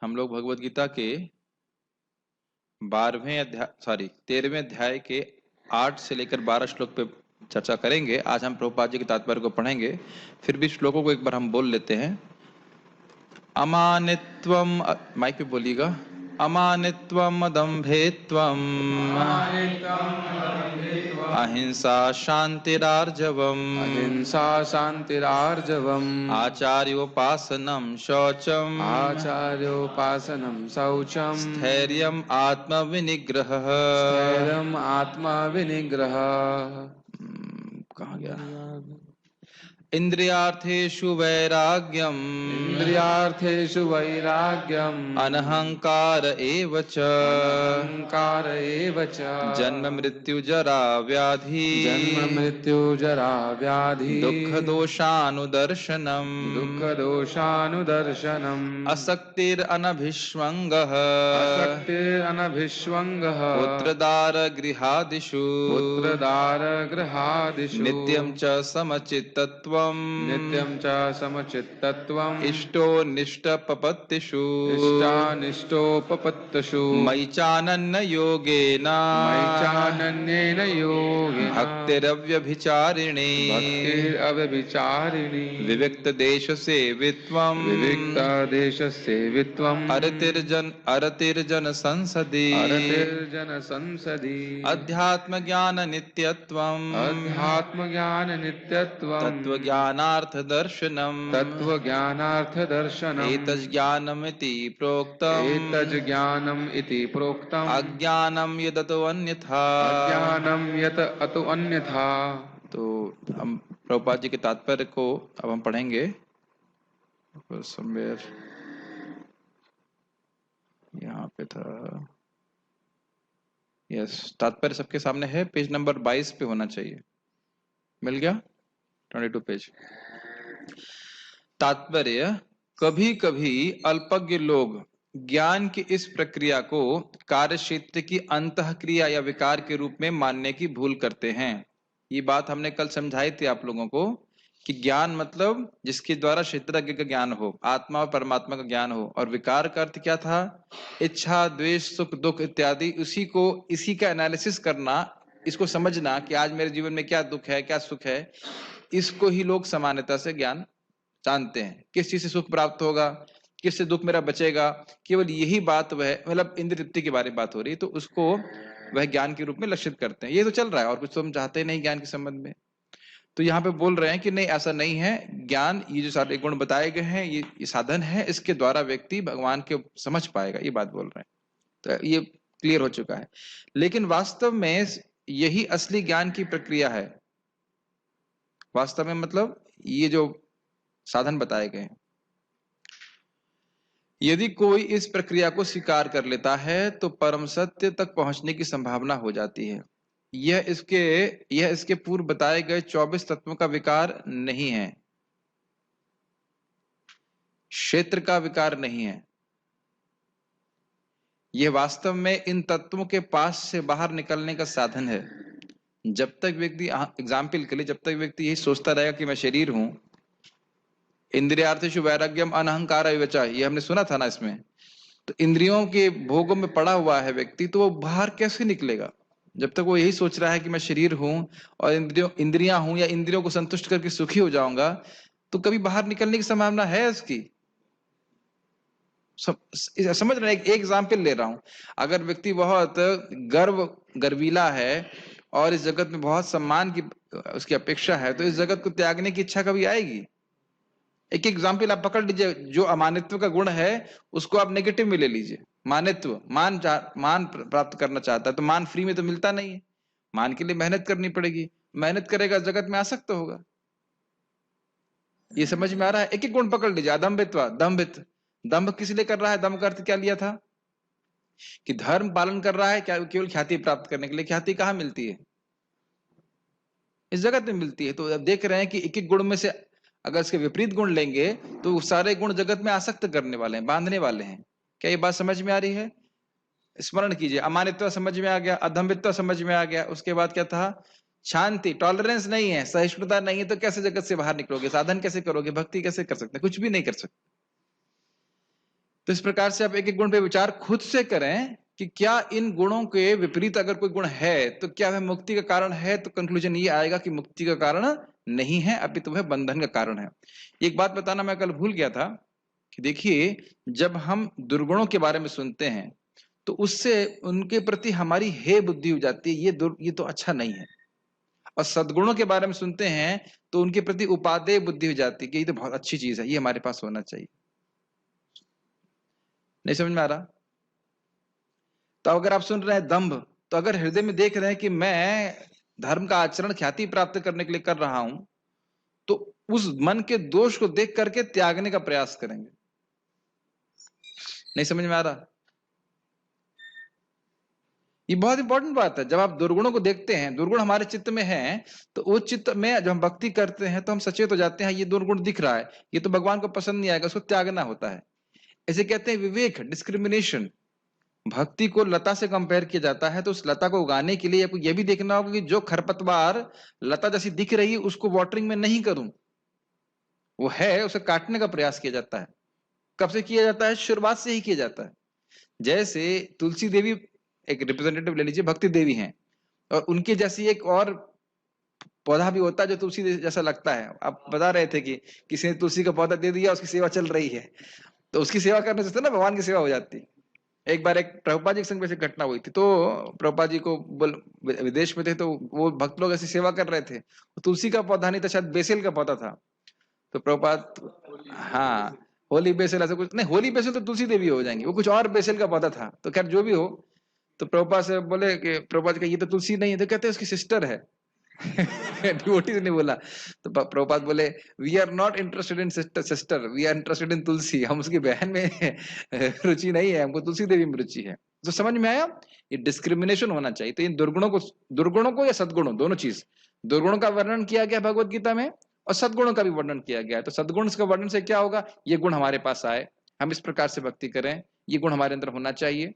हम लोग भगवत गीता के 13वें अध्याय के 8 से लेकर 12 श्लोक पे चर्चा करेंगे। आज हम प्रभुपाद जी के तात्पर्य को पढ़ेंगे, फिर भी श्लोकों को एक बार हम बोल लेते हैं। अमानित्वम, माइक पे बोलिएगा। अमानित्वम अदम्भेत्वम अहिंसा शांतिरार्जवम् अहिंसा शांतिरार्जवम् आचार्योपासनं शौचम् आचार्योपासनं शौचम् स्थैर्यम् आत्मविनिग्रहः। स्थैर्यम् आत्मविनिग्रहः। कहाँ गया? इंद्रियार्थेषु वैराग्यम् इंद्रियार्थेषु वैराग्यम् अनहंकार एव च अहंकार एव च जन्म मृत्यु जरा व्याधि जन्म मृत्यु जरा व्याधि दुःख दोषानुदर्शनम् दुःख दोषानुदर्शनम् असक्तिर् अनभिष्वङ्गः असक्तिर् अनभिष्वङ्गः पुत्रदार गृहादिषु पुत्रदार गृहादिषु नित्यं च समचित्तत्वम् नित्यं च समचित्तत्वम् इष्टोनिष्टपपत्तिषु इष्टानिष्टोपपत्तिषु मयि चानन्य योगेन मयि चानन्येन योगेन भक्तिरव्यभिचारिणी भक्तिरव्यभिचारिणी विविक्त देश सेवित्वम् विविक्त देश सेवित्वम् अरतिर्जन संसदि अरतिर्जन संसदि अध्यात्म ज्ञान नित्यत्वम् अध्यात्म ज्ञान नित्यत्वम् तत्त्वज्ञानार्थ दर्शनम् तत्त्वज्ञानार्थ दर्शनम् एतज्ज्ञानमिति प्रोक्तम् एतज्ज्ञानम् इति प्रोक्तम् अज्ञानम् यदतो अन्यथा अज्ञानम् यत अतो अन्यथा। तो हम प्रभुपाद जी के तात्पर्य को अब हम पढ़ेंगे। समवेयर यहाँ पे था। यस, तात्पर्य सबके सामने है, पेज नंबर 22 पे होना चाहिए। मिल गया? 22 पेज। तात्पर्य: कभी कभी अल्पज्ञ लोग ज्ञान की इस प्रक्रिया को कार्य क्षेत्र की अंतःक्रिया या विकार के रूप में मानने की भूल करते हैं। ये बात हमने कल समझाई थी आप लोगों को कि ज्ञान मतलब जिसके द्वारा क्षेत्रज्ञ का ज्ञान हो, आत्मा और परमात्मा का ज्ञान हो, और विकार का अर्थ क्या था? इच्छा, द्वेष, सुख, दुख इत्यादि। इसी का एनालिसिस करना, इसको समझना कि आज मेरे जीवन में क्या दुख है, क्या सुख है। इसको ही लोग सामान्यता से ज्ञान जानते हैं। किस चीज से सुख प्राप्त होगा, किससे दुख मेरा बचेगा, केवल यही बात वह, मतलब इंद्रिय तृप्ति के बारे में बात हो रही है, तो उसको वह ज्ञान के रूप में लक्षित करते हैं। ये तो चल रहा है और कुछ तो हम चाहते नहीं ज्ञान के संबंध में। तो यहाँ पे बोल रहे हैं कि नहीं, ऐसा नहीं है। ज्ञान, ये जो सारे गुण बताए गए हैं, ये साधन है, इसके द्वारा व्यक्ति भगवान के समझ पाएगा, ये बात बोल रहे हैं। तो ये क्लियर हो चुका है। लेकिन वास्तव में यही असली ज्ञान की प्रक्रिया है। वास्तव में मतलब ये जो साधन बताए गए हैं, यदि कोई इस प्रक्रिया को स्वीकार कर लेता है तो परम सत्य तक पहुंचने की संभावना हो जाती है। यह इसके पूर्व बताए गए 24 तत्वों का विकार नहीं है, क्षेत्र का विकार नहीं है। यह वास्तव में इन तत्वों के पास से बाहर निकलने का साधन है। जब तक व्यक्ति, एग्जाम्पल के लिए, जब तक व्यक्ति यही सोचता रहेगा कि मैं शरीर हूं, इंद्रियार्थेषु वैराग्यम अनहंकार विवचा, ये हमने सुना था ना इसमें। तो इंद्रियों के भोगों में पड़ा हुआ है व्यक्ति, तो वो बाहर कैसे निकलेगा? जब तक वो यही सोच रहा है कि मैं शरीर हूं और इंद्रियां हूं, या इंद्रियों को संतुष्ट करके सुखी हो जाऊंगा, तो कभी बाहर निकलने की संभावना है इसकी? समझ रहे हैं? एक एग्जाम्पल ले रहा हूं। अगर व्यक्ति बहुत गर्वीला है और इस जगत में बहुत सम्मान की उसकी अपेक्षा है, तो इस जगत को त्यागने की इच्छा कभी आएगी? एक एग्जाम्पल आप पकड़ लीजिए। जो अमानित्व का गुण है उसको आप नेगेटिव में ले लीजिए। मानित्व, मान प्राप्त करना चाहता है, तो मान फ्री में तो मिलता नहीं है, मान के लिए मेहनत करनी पड़ेगी। मेहनत करेगा, जगत में आसक्त होगा। ये समझ में आ रहा है? एक एक गुण पकड़ लीजिए। अदम्भित्व, दंभ किस लिए कर रहा है? दंभ का अर्थ क्या लिया था? कि धर्म पालन कर रहा है, क्या केवल ख्याति प्राप्त करने के लिए? ख्याति कहाँ मिलती है? इस जगत में मिलती है। तो अब देख रहे हैं कि एक एक गुण में से अगर इसके विपरीत गुण लेंगे तो सारे गुण जगत में आसक्त करने वाले हैं, बांधने वाले हैं। क्या ये बात समझ में आ रही है? स्मरण कीजिए। अमानित्व समझ में आ गया, अधम्भित्व समझ में आ गया। उसके बाद क्या था? शांति, टॉलरेंस नहीं है, सहिष्णुता नहीं है, तो कैसे जगत से बाहर निकलोगे? साधन कैसे करोगे? भक्ति कैसे कर सकते? कुछ भी नहीं कर सकते। तो इस प्रकार से आप एक एक गुण पे विचार खुद से करें कि क्या इन गुणों के विपरीत अगर कोई गुण है तो क्या वह मुक्ति का कारण है, तो कंक्लूजन ये आएगा कि मुक्ति का कारण नहीं है, अपितु वह बंधन का कारण है। एक बात बताना मैं कल भूल गया था कि देखिए, जब हम दुर्गुणों के बारे में सुनते हैं तो उससे उनके प्रति हमारी हे बुद्धि हो जाती है, ये तो अच्छा नहीं है। और सद्गुणों के बारे में सुनते हैं तो उनके प्रति उपादेय बुद्धि हो जाती है कि ये तो बहुत अच्छी चीज है, ये हमारे पास होना चाहिए। नहीं समझ में आ रहा? तो अगर आप सुन रहे हैं दंभ, तो अगर हृदय में देख रहे हैं कि मैं धर्म का आचरण ख्याति प्राप्त करने के लिए कर रहा हूं, तो उस मन के दोष को देख करके त्यागने का प्रयास करेंगे। नहीं समझ में आ रहा? ये बहुत इंपॉर्टेंट बात है। जब आप दुर्गुणों को देखते हैं, दुर्गुण हमारे चित्त में है, तो उस चित्त में जब हम भक्ति करते हैं तो हम सचेत हो जाते हैं, ये दुर्गुण दिख रहा है, ये तो भगवान को पसंद नहीं आएगा, उसको त्यागना होता है। इसे कहते हैं विवेक, डिस्क्रिमिनेशन। भक्ति को लता से कंपेयर किया जाता है, तो उस लता को उगाने के लिए आपको यह भी देखना होगा कि जो खरपतवार लता जैसी दिख रही है उसको वाटरिंग में नहीं करूं, वो है उसे काटने का प्रयास किया जाता है। कब से किया जाता है? शुरुआत से ही किया जाता है। जैसे तुलसी देवी एक रिप्रेजेंटेटिव ले लीजिए, भक्ति देवी हैं, और उनके जैसी एक और पौधा भी होता है जो तुलसी जैसा लगता है। आप बता रहे थे कि किसी ने तुलसी का पौधा दे दिया, उसकी सेवा चल रही है, तो उसकी सेवा करने से ना भगवान की सेवा हो जाती। एक बार एक प्रभुपाद जी के संग वैसे घटना हुई थी, तो प्रभुपाद जी को विदेश में थे, तो वो भक्त लोग ऐसी सेवा कर रहे थे, तो तुलसी का पौधा नहीं था, शायद बेसिल का पौधा था। तो प्रभुपाद, हाँ, होली बेसिल ऐसा कुछ नहीं, होली बेसिल तो तुलसी देवी हो जाएंगी, वो कुछ और बेसिल का पौधा था। तो खैर जो भी हो, तो प्रभुपाद से बोले कि प्रभुपाद का ये तो तुलसी नहीं है, तो कहते उसकी सिस्टर है। डिवोटी ने बोला, तो प्रभुपाद बोले we are not interested in sister, we are interested in Tulsi. हम उसकी बहन में रुचि नहीं है, हमको तुलसी देवी में रुचि है। तो समझ में आया? ये डिस्क्रिमिनेशन होना चाहिए। तो इन दुर्गुणों को या सद्गुणों, दोनों चीज, दुर्गुणों का वर्णन किया गया भगवत गीता में और सद्गुणों का भी वर्णन किया गया है। तो सद्गुण का वर्णन से क्या होगा? ये गुण हमारे पास आए, हम इस प्रकार से भक्ति करें, ये गुण हमारे अंदर होना चाहिए,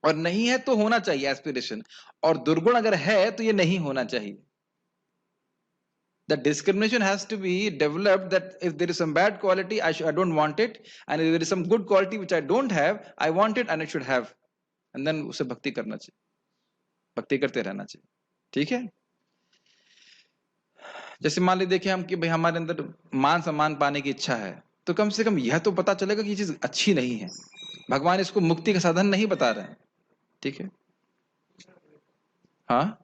और नहीं है तो होना चाहिए एस्पिरेशन, और दुर्गुण अगर है तो ये नहीं होना चाहिए। The discrimination has to be developed, that if there is some bad quality, I don't want it, and if there is some good quality which I don't have, I want it and I should have, and then उसे भक्ति करना चाहिए, भक्ति करते रहना चाहिए। ठीक है? जैसे मान लीजिए देखिए हम कि भाई हमारे अंदर मान सम्मान पाने की इच्छा है, तो कम से कम यह तो पता चलेगा कि ये चीज अच्छी नहीं है, भगवान इसको मुक्ति का साधन नहीं बता रहे हैं। ठीक है? हाँ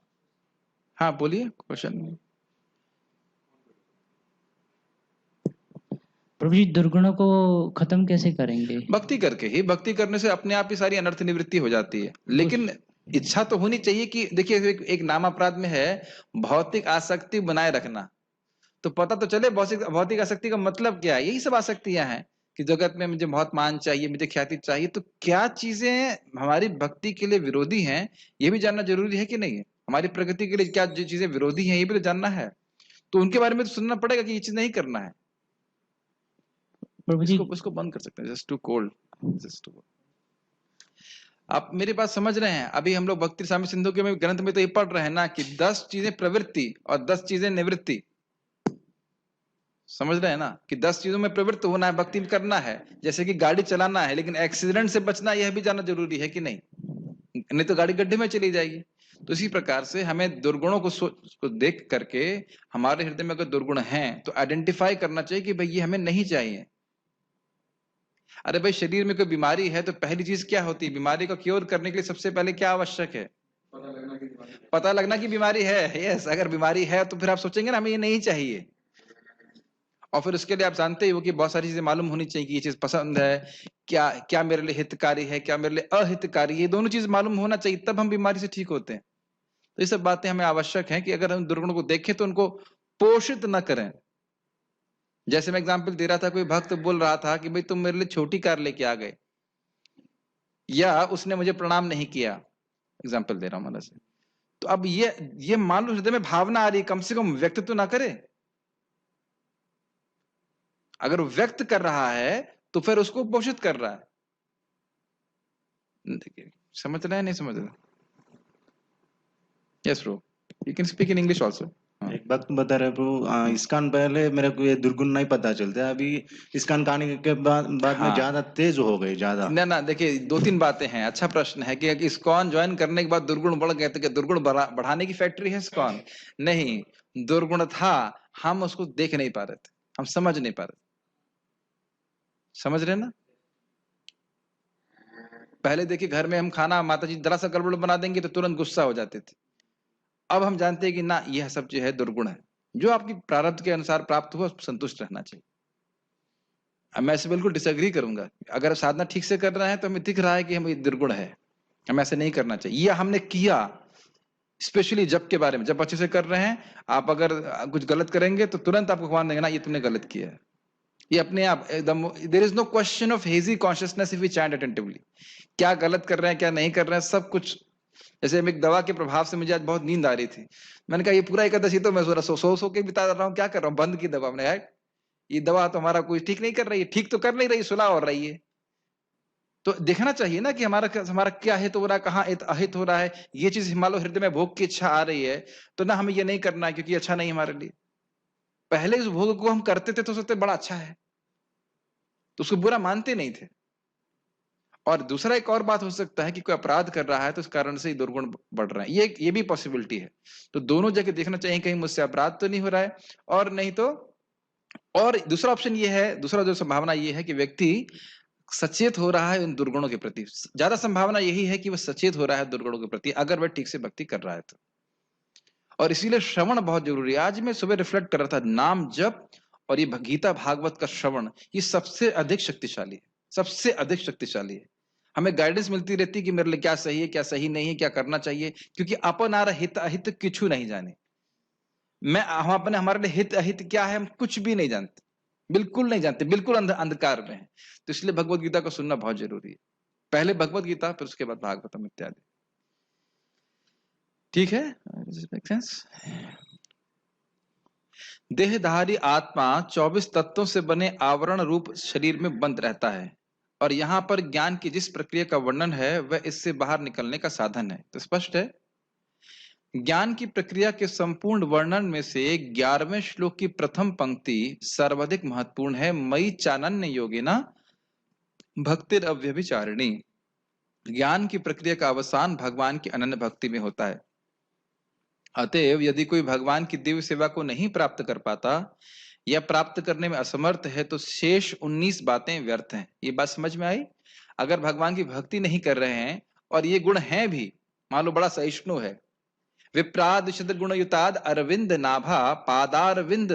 हाँ, बोलिए, क्वेश्चन। प्रभु जी, दुर्गुणों को खत्म कैसे करेंगे? भक्ति करके ही, भक्ति करने से अपने आप ही सारी अनर्थ निवृत्ति हो जाती है। लेकिन इच्छा तो होनी चाहिए कि देखिए एक नाम अपराध में है भौतिक आसक्ति बनाए रखना, तो पता तो चले भौतिक आसक्ति का मतलब क्या है। यही सब आसक्तियां हैं कि जगत में मुझे बहुत मान चाहिए, मुझे ख्याति चाहिए। तो क्या चीजें हमारी भक्ति के लिए विरोधी हैं, ये भी जानना जरूरी है कि नहीं है। हमारी प्रगति के लिए क्या जो चीजें विरोधी हैं ये भी तो जानना है, तो उनके बारे में तो सुनना पड़ेगा कि ये चीज नहीं करना है। इसको बंद कर सकते हैं, just too cold, just too. आप मेरी बात समझ रहे हैं? अभी हम लोग भक्ति स्वामी सिंधु के ग्रंथ में तो ये पढ़ रहे हैं ना कि 10 चीजें प्रवृत्ति और 10 चीजें निवृत्ति। समझ रहे हैं ना कि 10 चीजों में प्रवृत्त होना है, भक्ति करना है, जैसे कि गाड़ी चलाना है, लेकिन एक्सीडेंट से बचना यह भी जानना जरूरी है कि नहीं, नहीं तो गाड़ी गड्ढे में चली जाएगी। तो इसी प्रकार से हमें दुर्गुणों को देख करके हमारे हृदय में अगर दुर्गुण हैं तो आइडेंटिफाई करना चाहिए कि भाई ये हमें नहीं चाहिए। अरे भाई, शरीर में कोई बीमारी है तो पहली चीज क्या होती है? बीमारी को क्योर करने के लिए सबसे पहले क्या आवश्यक है? पता लगना कि बीमारी है। यस, अगर बीमारी है तो फिर आप सोचेंगे ना हमें ये नहीं चाहिए, और फिर उसके लिए आप जानते ही हो कि बहुत सारी चीजें मालूम होनी चाहिए कि ये चीज पसंद है, क्या क्या मेरे लिए हितकारी है, क्या मेरे लिए अहितकारी, ये दोनों चीज मालूम होना चाहिए, तब हम बीमारी से ठीक होते हैं। तो ये सब बातें हमें आवश्यक है कि अगर हम दुर्गुणों को देखें तो उनको पोषित न करें। जैसे मैं एग्जाम्पल दे रहा था, कोई भक्त बोल रहा था कि भाई तुम मेरे लिए छोटी कार लेके आ गए, या उसने मुझे प्रणाम नहीं किया, एग्जाम्पल दे रहा हूं मतलब से। तो अब ये मान लो हृदय में भावना आ रही, कम से कम व्यक्त तो ना करे। अगर वो व्यक्त कर रहा है तो फिर उसको पोषित कर रहा है। समझ रहे हैं नहीं समझ रहे? Yes bro, you can speak in English also. एक वक्त बता रहे प्रभु, इस्कॉन पहले मेरे को ये दुर्गुण नहीं पता चलता, अभी इस्कॉन खाने के बाद में हाँ। ज्यादा तेज हो गए ज्यादा। ना देखिए, 2-3 बातें हैं। अच्छा प्रश्न है कि इस्कॉन ज्वाइन करने के बाद दुर्गुण बढ़ गए, तो क्या दुर्गुण बढ़ाने की फैक्ट्री है इस्कॉन? नहीं, दुर्गुण था, हम उसको देख नहीं पा रहे थे, हम समझ नहीं पा रहे थे। समझ रहे ना? पहले देखिए, घर में हम खाना माता जी जरा सा गड़बड़ बना देंगे तो तुरंत गुस्सा हो जाते थे। अब हम जानते हैं कि ना, यह सब जो है दुर्गुण है, जो आपकी प्रारब्ध के अनुसार प्राप्त हुआ संतुष्ट रहना चाहिए। अब मैं ऐसे बिल्कुल डिसएग्री करूंगा। अगर साधना ठीक से कर रहे हैं तो हमें दिख रहा है कि हम ये दुर्गुण है, हमें ऐसे नहीं करना चाहिए। यह हमने किया, स्पेशली जप के बारे में, जब अच्छे से कर रहे हैं, आप अगर कुछ गलत करेंगे तो तुरंत आपको भगवान देंगे ना, ये तुमने गलत किया है। ये अपने आप एकदम, there is no question of hazy consciousness if we chant attentively. क्या गलत कर रहे हैं, क्या नहीं कर रहे हैं, सब कुछ। जैसे एक दवा के प्रभाव से मुझे आज बहुत नींद आ रही थी, मैंने कहा ये पूरा एकादशी तो मैं सो के बिता रहा हूँ, क्या कर रहा हूँ, बंद की दवा। मैंने कहा ये दवा तो हमारा कोई ठीक नहीं कर रही है, ठीक तो कर नहीं रही, सुलह हो रही है। तो देखना चाहिए ना कि हमारा क्या हित हो रहा है, कहाँ अहित हो रहा है। ये चीज हिमालय हृदय में भोग की इच्छा आ रही है, तो ना हमें ये नहीं करना है, क्योंकि अच्छा नहीं हमारे लिए। पहले इस भोग को हम करते थे तो सोचते बड़ा अच्छा है, तो उसको बुरा मानते नहीं थे। और दूसरा एक और बात हो सकता है कि कोई अपराध कर रहा है तो इस कारण से दुर्गुण बढ़ रहा है, ये भी पॉसिबिलिटी है। तो दोनों जगह देखना चाहिए, कहीं मुझसे अपराध तो नहीं हो रहा है, और नहीं तो, और दूसरा ऑप्शन ये है, दूसरा जो संभावना ये है कि व्यक्ति सचेत हो रहा है उन दुर्गुणों के प्रति। ज्यादा संभावना यही है कि वह सचेत हो रहा है दुर्गुणों के प्रति, अगर वह ठीक से भक्ति कर रहा है तो। और इसीलिए श्रवण बहुत जरूरी है। आज मैं सुबह रिफ्लेक्ट कर रहा था, नाम जप और ये गीता भागवत का श्रवण, ये सबसे अधिक शक्तिशाली है, सबसे अधिक शक्तिशाली है। हमें गाइडेंस मिलती रहती है कि मेरे लिए क्या सही है, क्या सही नहीं है, क्या करना चाहिए, क्योंकि अपन आ रहा हित अहित किछु नहीं जाने। हम अपने, हमारे लिए हित अहित क्या है हम कुछ भी नहीं जानते, बिल्कुल नहीं जानते, बिल्कुल अंधकार में है। तो इसलिए भगवत गीता को सुनना बहुत जरूरी है। पहले भगवत गीता, फिर उसके बाद भागवतम इत्यादि। ठीक है, देहधारी आत्मा 24 तत्वों से बने आवरण रूप शरीर में बंद रहता है, और यहाँ पर ज्ञान की जिस प्रक्रिया का वर्णन है वह इससे बाहर निकलने का साधन है। तो स्पष्ट है, ज्ञान की प्रक्रिया के संपूर्ण वर्णन में से 11वें श्लोक की प्रथम पंक्ति सर्वाधिक महत्वपूर्ण है। मयि चानन्य योगिना भक्तिर अव्यभिचारिणी। ज्ञान की प्रक्रिया का अवसान भगवान की अनन्य भक्ति में होता है। अतएव यदि कोई भगवान की दिव्य सेवा को नहीं प्राप्त कर पाता या प्राप्त करने में असमर्थ है तो शेष 19 बातें व्यर्थ हैं। ये बात समझ में आई? अगर भगवान की भक्ति नहीं कर रहे हैं और ये गुण हैं भी, मान लो बड़ा सहिष्णु है, विप्राद गुणयुताद अरविंद नाभा पादारविंद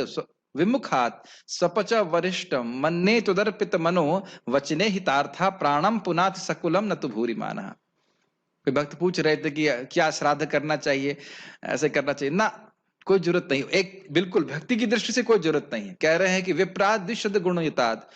विमुखात सपच वरिष्ठम मन्ने तुदर्पित मनो वचने हितार्था प्राणम पुनाथ सकुलम न तो भूरि माना। कोई भक्त पूछ रहे थे कि क्या श्राद्ध करना चाहिए, ऐसे करना चाहिए ना, कोई जरूरत नहीं। एक बिल्कुल भक्ति की दृष्टि से कोई जरूरत नहीं है। कह रहे हैं कि विप्राद गुणयुताद,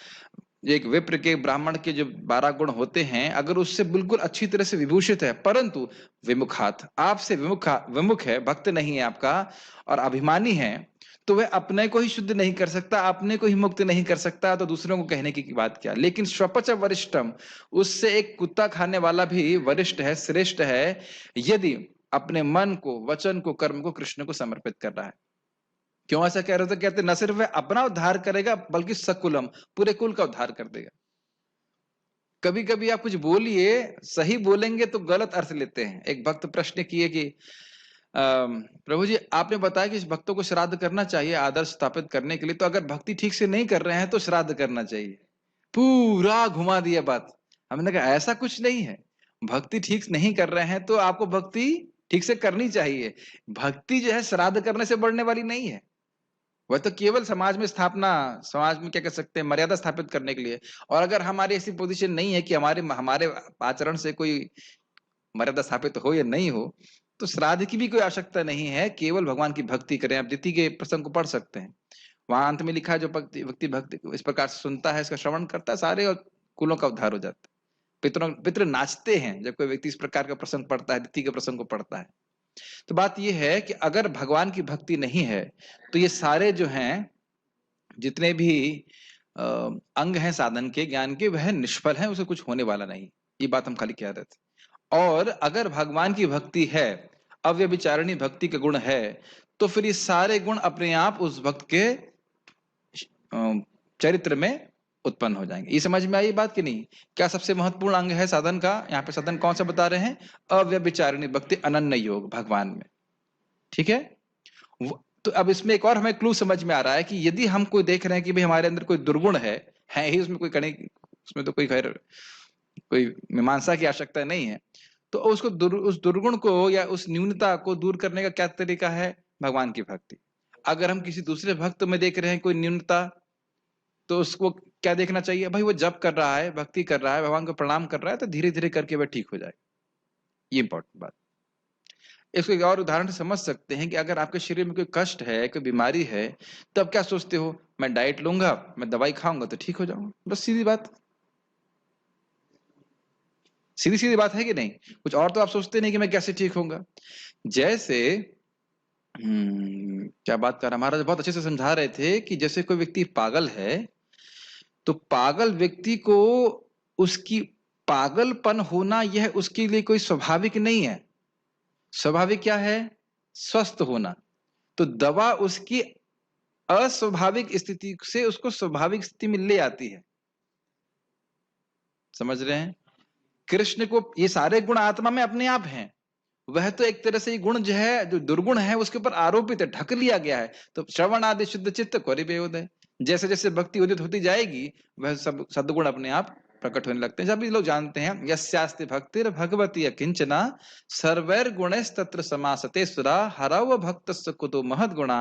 एक विप्र के, ब्राह्मण के जो 12 गुण होते हैं, अगर उससे बिल्कुल अच्छी तरह से विभूषित है, परंतु विमुखात, आपसे विमुख है, भक्त नहीं है आपका और अभिमानी है, तो वह अपने को ही शुद्ध नहीं कर सकता, अपने को ही मुक्त नहीं कर सकता, तो दूसरों को कहने की बात क्या। लेकिन स्वपच वरिष्ठम, उससे एक कुत्ता खाने वाला भी वरिष्ठ है, श्रेष्ठ है, यदि अपने मन को, वचन को, कर्म को कृष्ण को समर्पित कर रहा है। क्यों ऐसा कह रहे थे? कहते न सिर्फ वह अपना उद्धार करेगा बल्कि सकुलम, पूरे कुल का उद्धार कर देगा। कभी कभी आप कुछ बोलिए, सही बोलेंगे तो गलत अर्थ लेते हैं। एक भक्त प्रश्न किए कि प्रभु जी आपने बताया कि इस भक्तों को श्राद्ध करना चाहिए आदर्श स्थापित करने के लिए, तो अगर भक्ति ठीक से नहीं कर रहे हैं तो श्राद्ध करना चाहिए। पूरा घुमा दिया बात। हमने कहा ऐसा कुछ नहीं है, भक्ति ठीक नहीं कर रहे हैं तो आपको भक्ति ठीक से करनी चाहिए। भक्ति जो है श्राद्ध करने से बढ़ने वाली नहीं है, वह तो केवल समाज में स्थापना, समाज में क्या कह सकते हैं, मर्यादा स्थापित करने के लिए। और अगर हमारी ऐसी पोजीशन नहीं है कि हमारे आचरण से कोई मर्यादा स्थापित हो या नहीं हो, तो श्राद्ध की भी कोई आवश्यकता नहीं है, केवल भगवान की भक्ति करें। आप द्वितीय के प्रसंग को पढ़ सकते हैं, वहां अंत में लिखा है जो भक्ति इस प्रकार से सुनता है, इसका श्रवण करता है, सारे कुलों का उद्धार हो जाता है। पितृ नाचते हैं जब कोई व्यक्ति इस प्रकार का प्रसंग पढ़ता है, द्वितीय के प्रसंग को पढ़ता है। तो बात यह है कि अगर भगवान की भक्ति नहीं है तो ये सारे जो हैं, जितने भी अंग हैं साधन के, ज्ञान के, वह निष्फल हैं, उसे कुछ होने वाला नहीं। ये बात हम खाली कह रहे थे। और अगर भगवान की भक्ति है, अव्यभिचारिणी भक्ति का गुण है, तो फिर ये सारे गुण अपने आप उस भक्त के चरित्र में उत्पन्न हो जाएंगे। ये समझ में आई बात कि नहीं? क्या सबसे महत्वपूर्ण अंग है साधन का? यहाँ पे साधन कौन सा बता रहे हैं? अव्यभिचारिणी भक्ति, अनन्य योग भगवान में। ठीक है, तो अब इसमें एक और हमें क्लू समझ में आ रहा है कि यदि हम कोई देख रहे हैं कि भाई हमारे अंदर कोई दुर्गुण है ही, उसमें कोई कहीं, उसमें तो कोई खैर कोई मीमांसा की आवश्यकता नहीं है, तो उसको उस दुर्गुण को या उस न्यूनता को दूर करने का क्या तरीका है? भगवान की भक्ति। अगर हम किसी दूसरे भक्त में देख रहे हैं कोई न्यूनता, तो उसको क्या देखना चाहिए? भाई वो जप कर रहा है, भक्ति कर रहा है, भगवान को प्रणाम कर रहा है, तो धीरे धीरे करके वह ठीक हो जाए। ये इंपॉर्टेंट बात। इसको एक और उदाहरण से समझ सकते हैं कि अगर आपके शरीर में कोई कष्ट है, कोई बीमारी है, तो आप क्या सोचते हो? मैं डाइट लूंगा, मैं दवाई खाऊंगा तो ठीक हो जाऊंगा। बस सीधी बात, सीधी सीधी बात है कि नहीं? कुछ और तो आप सोचते नहीं कि मैं कैसे ठीक होऊंगा। जैसे क्या बात कर रहा, महाराज बहुत अच्छे से समझा रहे थे कि जैसे कोई व्यक्ति पागल है, तो पागल व्यक्ति को उसकी पागलपन होना यह उसके लिए कोई स्वाभाविक नहीं है। स्वाभाविक क्या है? स्वस्थ होना। तो दवा उसकी अस्वाभाविक स्थिति से उसको स्वाभाविक स्थिति में ले आती है। समझ रहे हैं? कृष्ण को ये सारे गुण आत्मा में अपने आप हैं, वह तो एक तरह से ये गुण जो है, जो दुर्गुण है, उसके ऊपर आरोपित है, ढक लिया गया है। तो श्रवण आदि शुद्ध चित्त कौरिबेयोदय, जैसे जैसे भक्ति उदित होती जाएगी वह सब सद्गुण अपने आप प्रकट होने लगते हैं। जब ये लोग जानते हैं यस्यास्ति भक्तिर् भगवती अकिंचना सर्वैर गुणैः तत्र समासते सुरा हरव भक्तस्य कुतो महद गुणा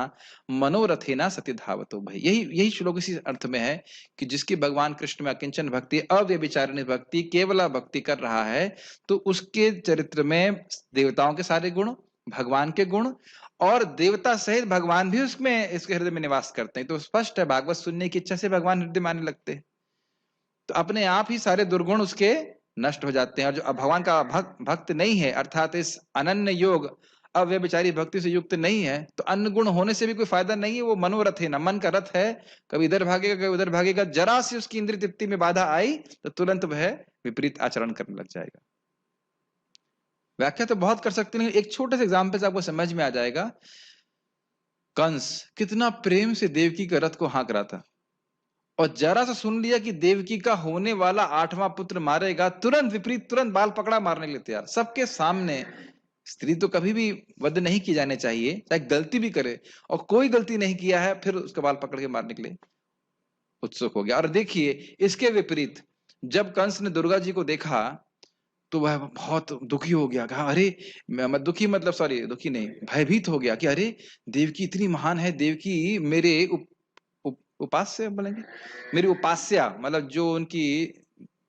मनोरथेना सति धावतो। भाई यही श्लोक इसी अर्थ में है कि जिसकी भगवान कृष्ण में अकिंचन भक्ति, अव्यभिचारिणी भक्ति, केवला भक्ति कर रहा है, तो उसके चरित्र में देवताओं के सारे गुण, भगवान के गुण, और देवता सहित भगवान भी उसमें इसके हृदय में निवास करते हैं। तो स्पष्ट है, भागवत सुनने की इच्छा से भगवान हृदय में आने लगते हैं, तो अपने आप ही सारे दुर्गुण उसके नष्ट हो जाते हैं। और जो भगवान का भक्त नहीं है, अर्थात इस अनन्य योग अव्यभिचारी भक्ति से युक्त नहीं है, तो अन्य गुण होने से भी कोई फायदा नहीं है। वो मनोरथ है ना, मन का रथ है, कभी इधर भागेगा कभी उधर भागेगा। जरा सी उसकी इंद्रिय तृप्ति में बाधा आई तो तुरंत वह विपरीत आचरण करने लग जाएगा। व्याख्या तो बहुत कर सकते हैं, एक छोटे से एग्जाम्पल से आपको समझ में आ जाएगा। कंस कितना प्रेम से देवकी का रथ को हाँक रहा था, और जरा सा सुन लिया कि देवकी का होने वाला 8वां पुत्र मारेगा, तुरंत विपरीत, तुरंत बाल पकड़ा मारने के लिए तैयार, सबके सामने। स्त्री तो कभी भी वध नहीं की जाने चाहिए, चाहे गलती भी करे, और कोई गलती नहीं किया है फिर उसका बाल पकड़ के मारने के लिए उत्सुक हो गया। और देखिए इसके विपरीत जब कंस ने दुर्गा जी को देखा तो वह बहुत दुखी हो गया। कहा अरे, मैं दुखी मतलब सॉरी दुखी नहीं, भयभीत हो गया कि अरे देवकी इतनी महान है, देवकी मेरे उपास्य बोलेंगे, मेरी उपास्या, मतलब जो उनकी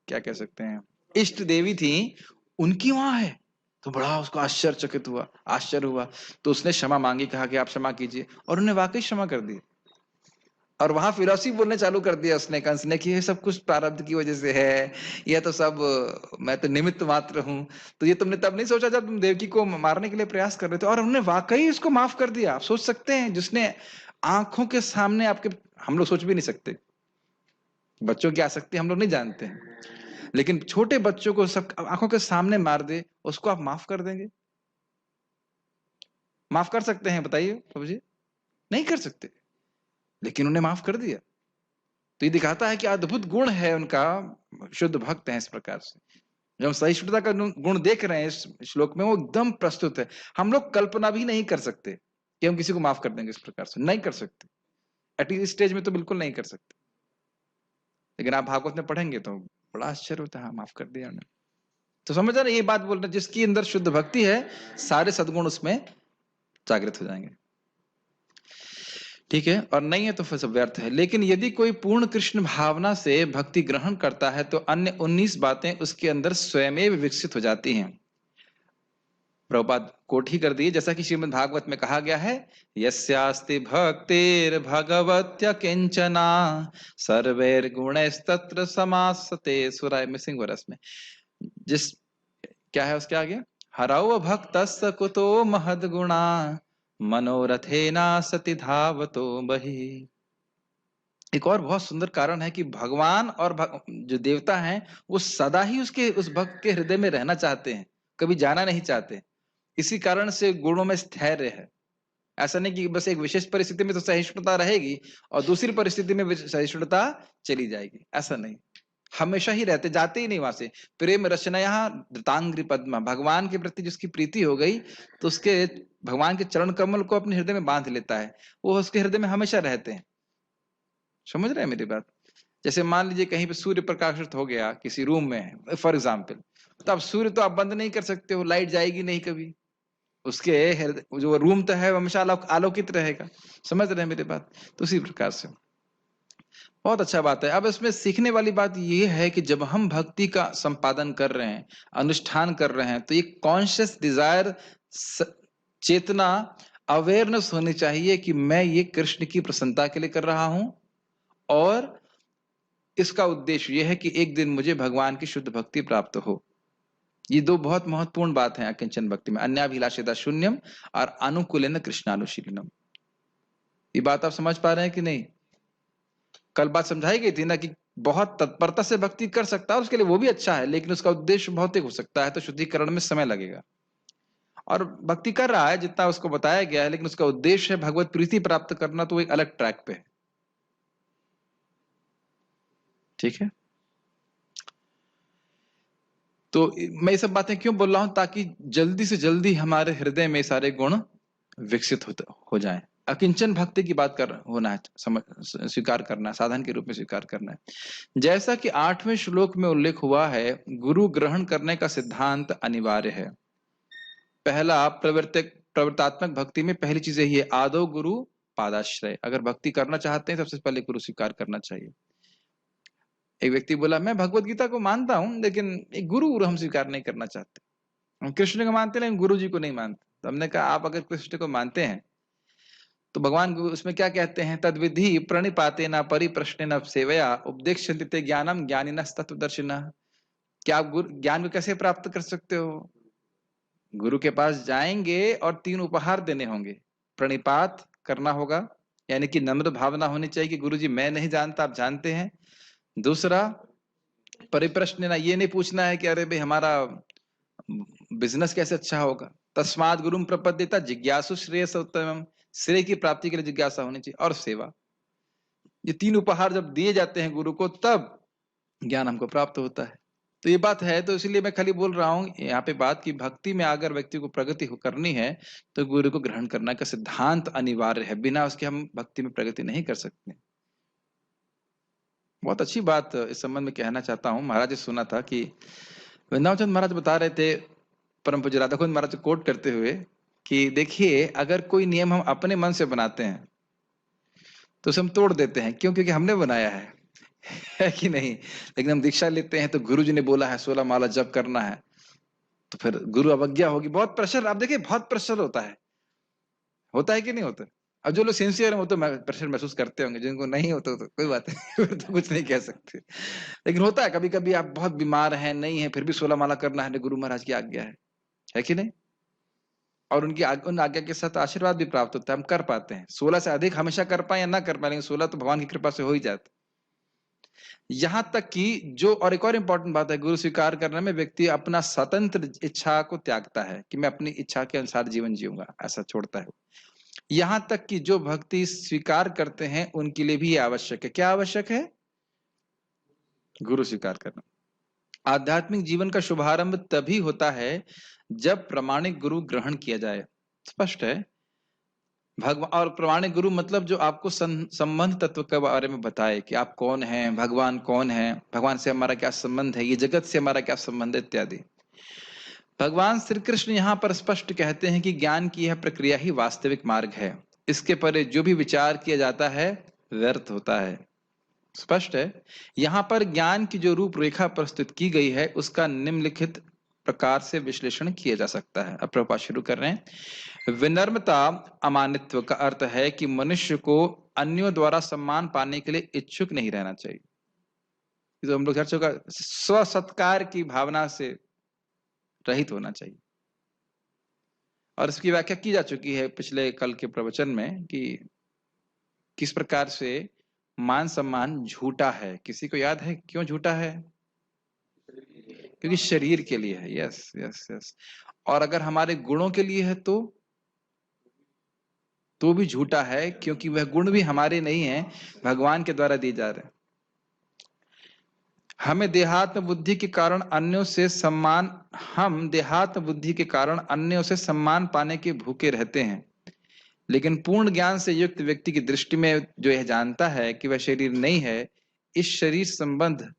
क्या कह सकते हैं इष्ट देवी थी, उनकी वहां है। तो बड़ा उसको आश्चर्यचकित हुआ, आश्चर्य हुआ। तो उसने क्षमा मांगी, कहा कि आप क्षमा कीजिए, और उन्होंने वाकई क्षमा कर दी। और वहां फिरौसी बोलने चालू कर दिया उसने, कंस ने, कि ये सब कुछ प्रारब्ध की वजह से है, ये तो सब मैं तो निमित्त मात्र हूं। तो ये तुमने तब नहीं सोचा जब तुम देवकी को मारने के लिए प्रयास कर रहे थे, और उन्होंने वाकई उसको माफ कर दिया। आप सोच सकते हैं, जिसने आंखों के सामने आपके, हम लोग सोच भी नहीं सकते, बच्चों की आसक्ति हम लोग नहीं जानते हैं, लेकिन छोटे बच्चों को सब आंखों के सामने मार दे, उसको आप माफ कर देंगे? माफ कर सकते हैं? बताइए प्रभु जी। नहीं कर सकते, लेकिन उन्हें माफ कर दिया। तो ये दिखाता है कि अद्भुत गुण है उनका, शुद्ध भक्त है इस प्रकार से। जब हम सहिष्णुता का गुण देख रहे हैं इस श्लोक में, वो एकदम प्रस्तुत है। हम लोग कल्पना भी नहीं कर सकते कि हम किसी को माफ कर देंगे इस प्रकार से, नहीं कर सकते। एटलीस्ट स्टेज में तो बिल्कुल नहीं कर सकते, लेकिन आप भागवत में पढ़ेंगे तो बड़ा आश्चर्य होता है, माफ कर दिया उन्होंने। तो समझ रहे, ये बात बोल रहे, जिसकी अंदर शुद्ध भक्ति है सारे सद्गुण उसमें जागृत हो जाएंगे। ठीक है, और नहीं है तो फिर सब व्यर्थ है। लेकिन यदि कोई पूर्ण कृष्ण भावना से भक्ति ग्रहण करता है तो अन्य 19 बातें उसके अंदर स्वयं विकसित हो जाती हैं। प्रभुपाद कोठी कर दी, जैसा कि श्रीमद् भागवत में कहा गया है, यस्यास्ति भक्तिर् भगवत्या किंचना सर्वैर गुणैस्तत्र समासते सुराय में सिंह वरस में। जिस क्या है उसके आगे, हरौ भक्तस्य कुतो महद गुणा मनोरथेना सति धावतो बहि। एक और बहुत सुंदर कारण है कि भगवान और जो देवता हैं वो सदा ही उस भक्त के हृदय में रहना चाहते हैं, कभी जाना नहीं चाहते। इसी कारण से गुणों में स्थैर्य है। ऐसा नहीं कि बस एक विशेष परिस्थिति में तो सहिष्णुता रहेगी और दूसरी परिस्थिति में सहिष्णुता चली जाएगी, ऐसा नहीं। हमेशा ही रहते, जाते ही नहीं वहां से। प्रेम रचना यहाँ धृतांग्रि पद्मा, भगवान के प्रति जिसकी प्रीति हो गई तो उसके भगवान के चरण कमल को अपने हृदय में बांध लेता है, वो उसके हृदय में हमेशा रहते हैं। समझ रहे हैं मेरी बात? जैसे मान लीजिए कहीं पे सूर्य प्रकाशित हो गया किसी रूम में फॉर एग्जाम्पल, तो अब सूर्य तो आप बंद नहीं कर सकते हो, लाइट जाएगी नहीं कभी, उसके जो रूम तो है हमेशा आलोकित रहेगा। समझ रहे हैं मेरी बात? तो उसी प्रकार से बहुत अच्छा बात है। अब इसमें सीखने वाली बात यह है कि जब हम भक्ति का संपादन कर रहे हैं, अनुष्ठान कर रहे हैं, तो ये कॉन्शियस डिजायर, चेतना, अवेयरनेस होनी चाहिए कि मैं ये कृष्ण की प्रसन्नता के लिए कर रहा हूं और इसका उद्देश्य यह है कि एक दिन मुझे भगवान की शुद्ध भक्ति प्राप्त हो। ये दो बहुत महत्वपूर्ण बात है अकिंचन भक्ति में, अन्याभिलाषिता शून्यम और अनुकूलन कृष्णानुशीलनम। ये बात आप समझ पा रहे हैं कि नहीं? कल बात समझाई गई थी ना कि बहुत तत्परता से भक्ति कर सकता है, उसके लिए वो भी अच्छा है, लेकिन उसका उद्देश्य भौतिक हो सकता है, तो शुद्धिकरण में समय लगेगा। और भक्ति कर रहा है जितना उसको बताया गया है, लेकिन उसका उद्देश्य है भगवत प्रीति प्राप्त करना, तो एक अलग ट्रैक पे है। ठीक है, तो मैं ये सब बातें क्यों बोल रहा हूं? ताकि जल्दी से जल्दी हमारे हृदय में सारे गुण विकसित हो जाएं। अकिंचन भक्ति की बात कर होना है, स्वीकार करना है, साधन के रूप में स्वीकार करना है। जैसा कि 8वें श्लोक में उल्लेख हुआ है, गुरु ग्रहण करने का सिद्धांत अनिवार्य है। पहला प्रवृत्तात्मक भक्ति में पहली चीज यही है, आदो गुरु पादाश्रय। अगर भक्ति करना चाहते हैं सबसे पहले गुरु स्वीकार करना चाहिए। एक व्यक्ति बोला मैं भगवत गीता को मानता हूं लेकिन एक गुरु हम स्वीकार नहीं करना चाहते, हम कृष्ण को मानते लेकिन गुरु जी को नहीं मानते। तो हमने कहा आप अगर कृष्ण को मानते हैं तो भगवान उसमें क्या कहते हैं, तद्विधि प्रणिपाते न परिप्रश्ने न सेवया उपदेक्षन्ते ज्ञानम ज्ञानिनः तत्त्वदर्शिनः। क्या आप ज्ञान को कैसे प्राप्त कर सकते हो? गुरु के पास जाएंगे और 3 उपहार देने होंगे। प्रणिपात करना होगा, यानी कि नम्र भावना होनी चाहिए कि गुरु जी मैं नहीं जानता, आप जानते हैं। दूसरा परिप्रश्न, ये नहीं पूछना है कि अरे भाई हमारा बिजनेस कैसे अच्छा होगा। तस्माद गुरुम प्रपद्येता जिज्ञासु श्रेयस उत्तमम, श्रेय की प्राप्ति के लिए जिज्ञासा होनी चाहिए। और सेवा, ये 3 उपहार जब दिए जाते हैं गुरु को तब ज्ञान हमको प्राप्त होता है। तो ये बात है, तो इसलिए मैं खाली बोल रहा हूं यहाँ पे बात की भक्ति में अगर व्यक्ति को प्रगति करनी है तो गुरु को ग्रहण करना का सिद्धांत अनिवार्य है, बिना उसके हम भक्ति में प्रगति नहीं कर सकते। बहुत अच्छी बात इस संबंध में कहना चाहता हूँ। महाराज सुना था कि वृंदावन चंद महाराज बता रहे थे परम पूज्य राधा कुंद महाराज कोट करते हुए कि देखिए अगर कोई नियम हम अपने मन से बनाते हैं तो उसे हम तोड़ देते हैं, क्यों? क्योंकि हमने बनाया है कि नहीं? लेकिन हम दीक्षा लेते हैं तो गुरु जी ने बोला है 16 माला जप करना है, तो फिर गुरु अवज्ञा होगी। बहुत प्रेशर, आप देखिए बहुत प्रेशर होता है कि नहीं होता? अब जो लोग सिंसियर है वो तो प्रेशर महसूस करते होंगे, जिनको नहीं होता तो कोई बात नहीं तो कुछ नहीं कह सकते। लेकिन होता है कभी कभी आप बहुत बीमार हैं, नहीं है, फिर भी 16 माला करना है, गुरु महाराज की आज्ञा है कि नहीं? और उन आज्ञा के साथ आशीर्वाद भी प्राप्त होता है, हम कर पाते हैं। 16 से अधिक हमेशा कर पाए या ना कर पाए, लेकिन 16 तो भगवान की कृपा से हो ही जाता। यहां तक कि जो, और एक और इंपॉर्टेंट बात है, गुरु स्वीकार करने में व्यक्ति अपना स्वतंत्र इच्छा को त्यागता है कि मैं अपनी इच्छा के अनुसार जीवन जीऊंगा, ऐसा छोड़ता है। यहां तक कि जो भक्ति स्वीकार करते हैं उनके लिए भी आवश्यक है। क्या आवश्यक है? गुरु स्वीकार करना। आध्यात्मिक जीवन का शुभारंभ तभी होता है जब प्रामाणिक गुरु ग्रहण किया जाए। स्पष्ट है? भगवान और प्रामाणिक गुरु मतलब जो आपको संबंध तत्व के बारे में बताए कि आप कौन हैं, भगवान कौन है, भगवान से हमारा क्या संबंध है, ये जगत से हमारा क्या संबंध है इत्यादि। भगवान श्री कृष्ण यहाँ पर स्पष्ट कहते हैं कि ज्ञान की यह प्रक्रिया ही वास्तविक मार्ग है, इसके परे जो भी विचार किया जाता है व्यर्थ होता है। स्पष्ट है? यहाँ पर ज्ञान की जो रूपरेखा प्रस्तुत की गई है उसका निम्नलिखित प्रकार से विश्लेषण किया जा सकता है। अब प्रभुपाद शुरू कर रहे हैं। विनम्रता अमानित्व का अर्थ है कि मनुष्य को अन्यों द्वारा सम्मान पाने के लिए इच्छुक नहीं रहना चाहिए। तो हम लोग हर जगह स्व सत्कार की भावना से रहित होना चाहिए, और इसकी व्याख्या की जा चुकी है पिछले कल के प्रवचन में कि किस प्रकार से मान सम्मान झूठा है। किसी को याद है क्यों झूठा है? क्योंकि शरीर के लिए है। Yes yes yes. और अगर हमारे गुणों के लिए है तो तो भी झूठा है, क्योंकि वह गुण भी हमारे नहीं है, भगवान के द्वारा दिए जा रहे हैं। हम देहात्म बुद्धि के कारण अन्यों से सम्मान पाने के भूखे रहते हैं, लेकिन पूर्ण ज्ञान से युक्त व्यक्ति की दृष्टि में जो यह जानता है कि वह शरीर नहीं है, इस शरीर संबंध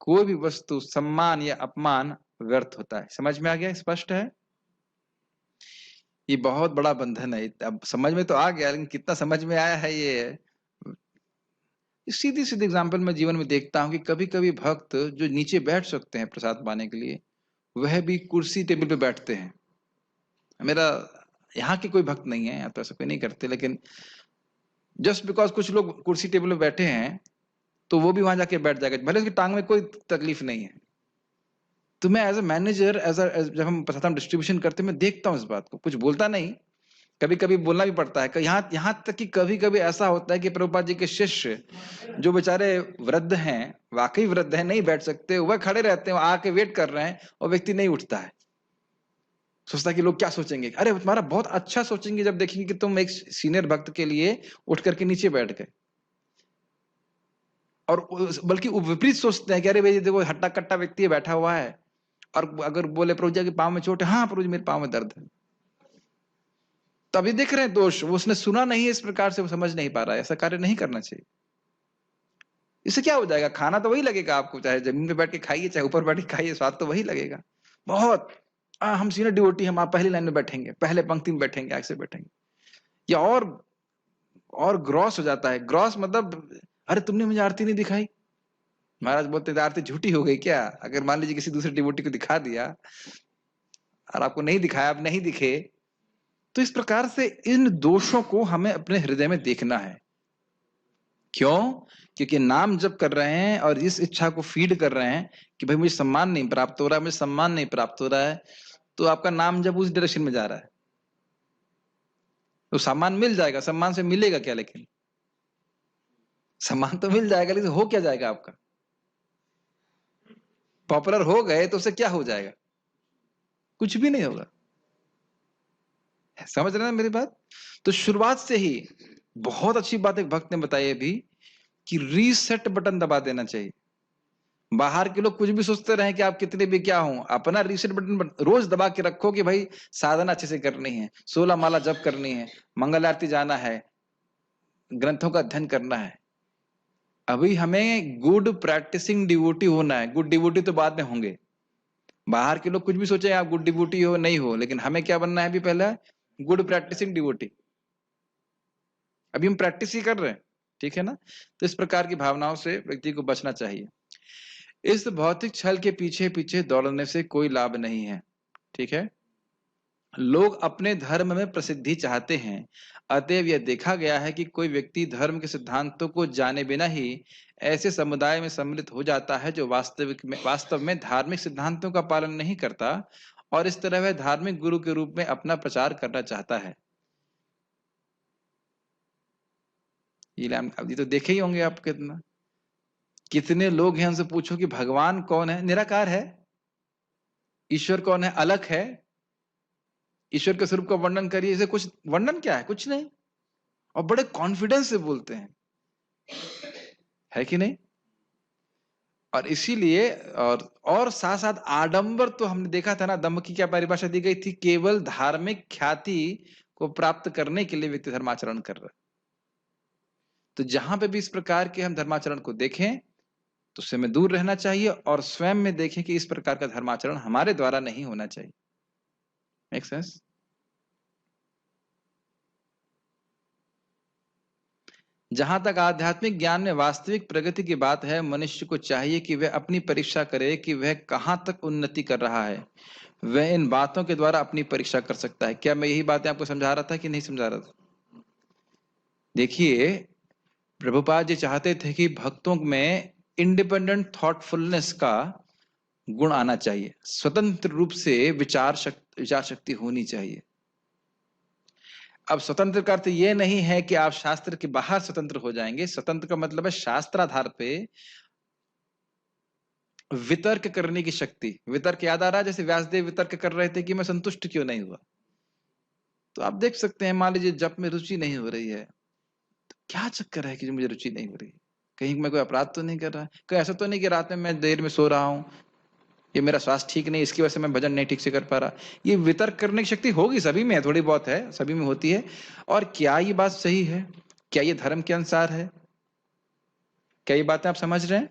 कोई भी वस्तु, सम्मान या अपमान व्यर्थ होता है। समझ में आ गया? स्पष्ट है? ये बहुत बड़ा बंधन है। अब समझ में तो आ गया, लेकिन कितना समझ में आया है ये सीधी सीधी एग्जाम्पल मैं जीवन में देखता हूँ कि कभी कभी भक्त जो नीचे बैठ सकते हैं प्रसाद पाने के लिए, वह भी कुर्सी टेबल पे बैठते हैं। मेरा यहाँ के कोई भक्त नहीं है, यहाँ तो ऐसा कोई नहीं करते, लेकिन जस्ट बिकॉज कुछ लोग कुर्सी टेबल पे बैठे हैं तो वो भी वहां जाके बैठ जाएगा, भले उसकी टांग में कोई तकलीफ नहीं है। तो मैं एज अ मैनेजर, जब हम प्रसाद डिस्ट्रीब्यूशन करते हैं, मैं देखता हूँ इस बात को, कुछ बोलता नहीं, कभी कभी बोलना भी पड़ता है। यहाँ तक कि कभी कभी ऐसा होता है कि प्रभुपाद जी के शिष्य जो बेचारे वृद्ध हैं, वाकई वृद्ध हैं, नहीं बैठ सकते, वह खड़े रहते हैं, आके वेट कर रहे हैं और व्यक्ति नहीं उठता है। सोचता है कि लोग क्या सोचेंगे, अरे तुम्हारा बहुत अच्छा सोचेंगे जब देखेंगे कि तुम एक सीनियर भक्त के लिए उठ करके नीचे बैठ गए। और बल्कि विपरीत सोचते हैं कि अरे भाई देखो हट्टा कट्टा व्यक्ति बैठा हुआ है, और अगर बोले प्रभु जी के पाँव में चोट है, हाँ प्रभु जी मेरे पाँव में दर्द है, तभी देख रहे हैं दोष, वो उसने सुना नहीं है, इस प्रकार से वो समझ नहीं पा रहा है। ऐसा कार्य नहीं करना चाहिए। इससे क्या हो जाएगा? खाना तो वही लगेगा आपको, चाहे जमीन पे बैठ के खाइए चाहे ऊपर बैठ के खाइए, स्वाद तो वही लगेगा। बहुत हम सीनियर डिवोटी, हम आप पहली लाइन में बैठेंगे, पहले पंक्ति में बैठेंगे, ऐसे बैठेंगे, या और ग्रॉस हो जाता है। ग्रॉस मतलब अरे तुमने मुझे आरती नहीं दिखाई। महाराज बोलते आरती झूठी हो गई क्या? अगर मान लीजिए किसी दूसरे डिवोटी को दिखा दिया और आपको नहीं दिखाया, आप नहीं दिखे, तो इस प्रकार से इन दोषों को हमें अपने हृदय में देखना है। क्यों? क्योंकि नाम जप कर रहे हैं और इस इच्छा को फीड कर रहे हैं कि भाई मुझे सम्मान नहीं प्राप्त हो रहा है, मुझे सम्मान नहीं प्राप्त हो रहा है, तो आपका नाम जब उस डायरेक्शन में जा रहा है। तो सम्मान मिल जाएगा, सम्मान से मिलेगा क्या? लेकिन सम्मान तो मिल जाएगा, लेकिन हो क्या जाएगा आपका? पॉपुलर हो गए तो उससे क्या हो जाएगा? कुछ भी नहीं होगा। समझ रहे हैं मेरी बात? तो शुरुआत से ही बहुत अच्छी बात एक भक्त ने बताई अभी कि रीसेट बटन दबा देना चाहिए। बाहर के लोग कुछ भी सोचते रहे कि आप कितने भी क्या हो, अपना रीसेट बटन रोज दबा के रखो कि भाई साधना अच्छे से करनी है, 16 माला जप करनी है, मंगल आरती जाना है, ग्रंथों का अध्ययन करना है। अभी हमें गुड प्रैक्टिसिंग डिवोटी होना है। गुड डिवोटी तो बाद में होंगे। बाहर के लोग कुछ भी सोचे आप गुड डिवोटी हो नहीं हो, लेकिन हमें क्या बनना है अभी? पहला गुड प्रैक्टिसिंग डिवोटी। अभी हम प्रैक्टिस ही कर रहे हैं, ठीक है ना? तो इस प्रकार की भावनाओं से व्यक्ति को बचना चाहिए। इस भौतिक छल के पीछे पीछे दौड़ने से कोई लाभ नहीं है, ठीक है? लोग अपने धर्म में प्रसिद्धि चाहते हैं, अतएव यह देखा गया है कि कोई व्यक्ति धर्म के सिद्धांतों को जाने बिना ही ऐसे समुदाय में सम्मिलित हो जाता है जो वास्तव में धार्मिक सिद्धांतों का पालन नहीं करता, और इस तरह वह धार्मिक गुरु के रूप में अपना प्रचार करना चाहता है। ये तो देखे ही होंगे आप, कितने लोग हैं, उनसे पूछो कि भगवान कौन है? निराकार है। ईश्वर कौन है? अलग है। ईश्वर के स्वरूप का वर्णन करिए, इसे कुछ वर्णन क्या है? कुछ नहीं, और बड़े कॉन्फिडेंस से बोलते हैं, है कि नहीं? और इसीलिए और साथ साथ आडंबर, तो हमने देखा था ना, दम्भ की क्या परिभाषा दी गई थी? केवल धार्मिक ख्याति को प्राप्त करने के लिए व्यक्ति धर्माचरण कर रहा है। तो जहां पे भी इस प्रकार के हम धर्माचरण को देखें तो उससे हमें दूर रहना चाहिए, और स्वयं में देखें कि इस प्रकार का धर्माचरण हमारे द्वारा नहीं होना चाहिए। Make sense? जहां तक आध्यात्मिक ज्ञान में वास्तविक प्रगति की बात है, मनुष्य को चाहिए कि वह अपनी परीक्षा करे कि वह कहां तक उन्नति कर रहा है। वह इन बातों के द्वारा अपनी परीक्षा कर सकता है। क्या मैं यही बातें आपको समझा रहा था कि नहीं समझा रहा था? देखिए, प्रभुपाद जी चाहते थे कि भक्तों में इंडिपेंडेंट थॉटफुलनेस का गुण आना चाहिए, स्वतंत्र रूप से विचार शक्ति होनी चाहिए। अब स्वतंत्र का अर्थ यह नहीं है कि आप शास्त्र के बाहर स्वतंत्र हो जाएंगे। स्वतंत्र का मतलब है शास्त्राधार पे वितर्क करने की शक्ति। वितर्क याद आ रहा है? जैसे व्यासदेव वितर्क कर रहे थे कि मैं संतुष्ट क्यों नहीं हुआ, तो आप देख सकते हैं, मान लीजिए जप में रुचि नहीं हो रही है, तो क्या चक्कर है कि जो मुझे रुचि नहीं हो रही है? कहीं मैं कोई अपराध तो नहीं कर रहा, कहीं ऐसा तो नहीं कि रात में मैं देर में सो रहा हूँ, ये मेरा स्वास्थ्य ठीक नहीं, इसकी वजह से मैं भजन नहीं ठीक से कर पा रहा। ये वितर्क करने की शक्ति होगी, सभी में है, थोड़ी बहुत है, सभी में होती है। और क्या ये बात सही है? क्या ये धर्म के अनुसार है? क्या ये बातें आप समझ रहे हैं?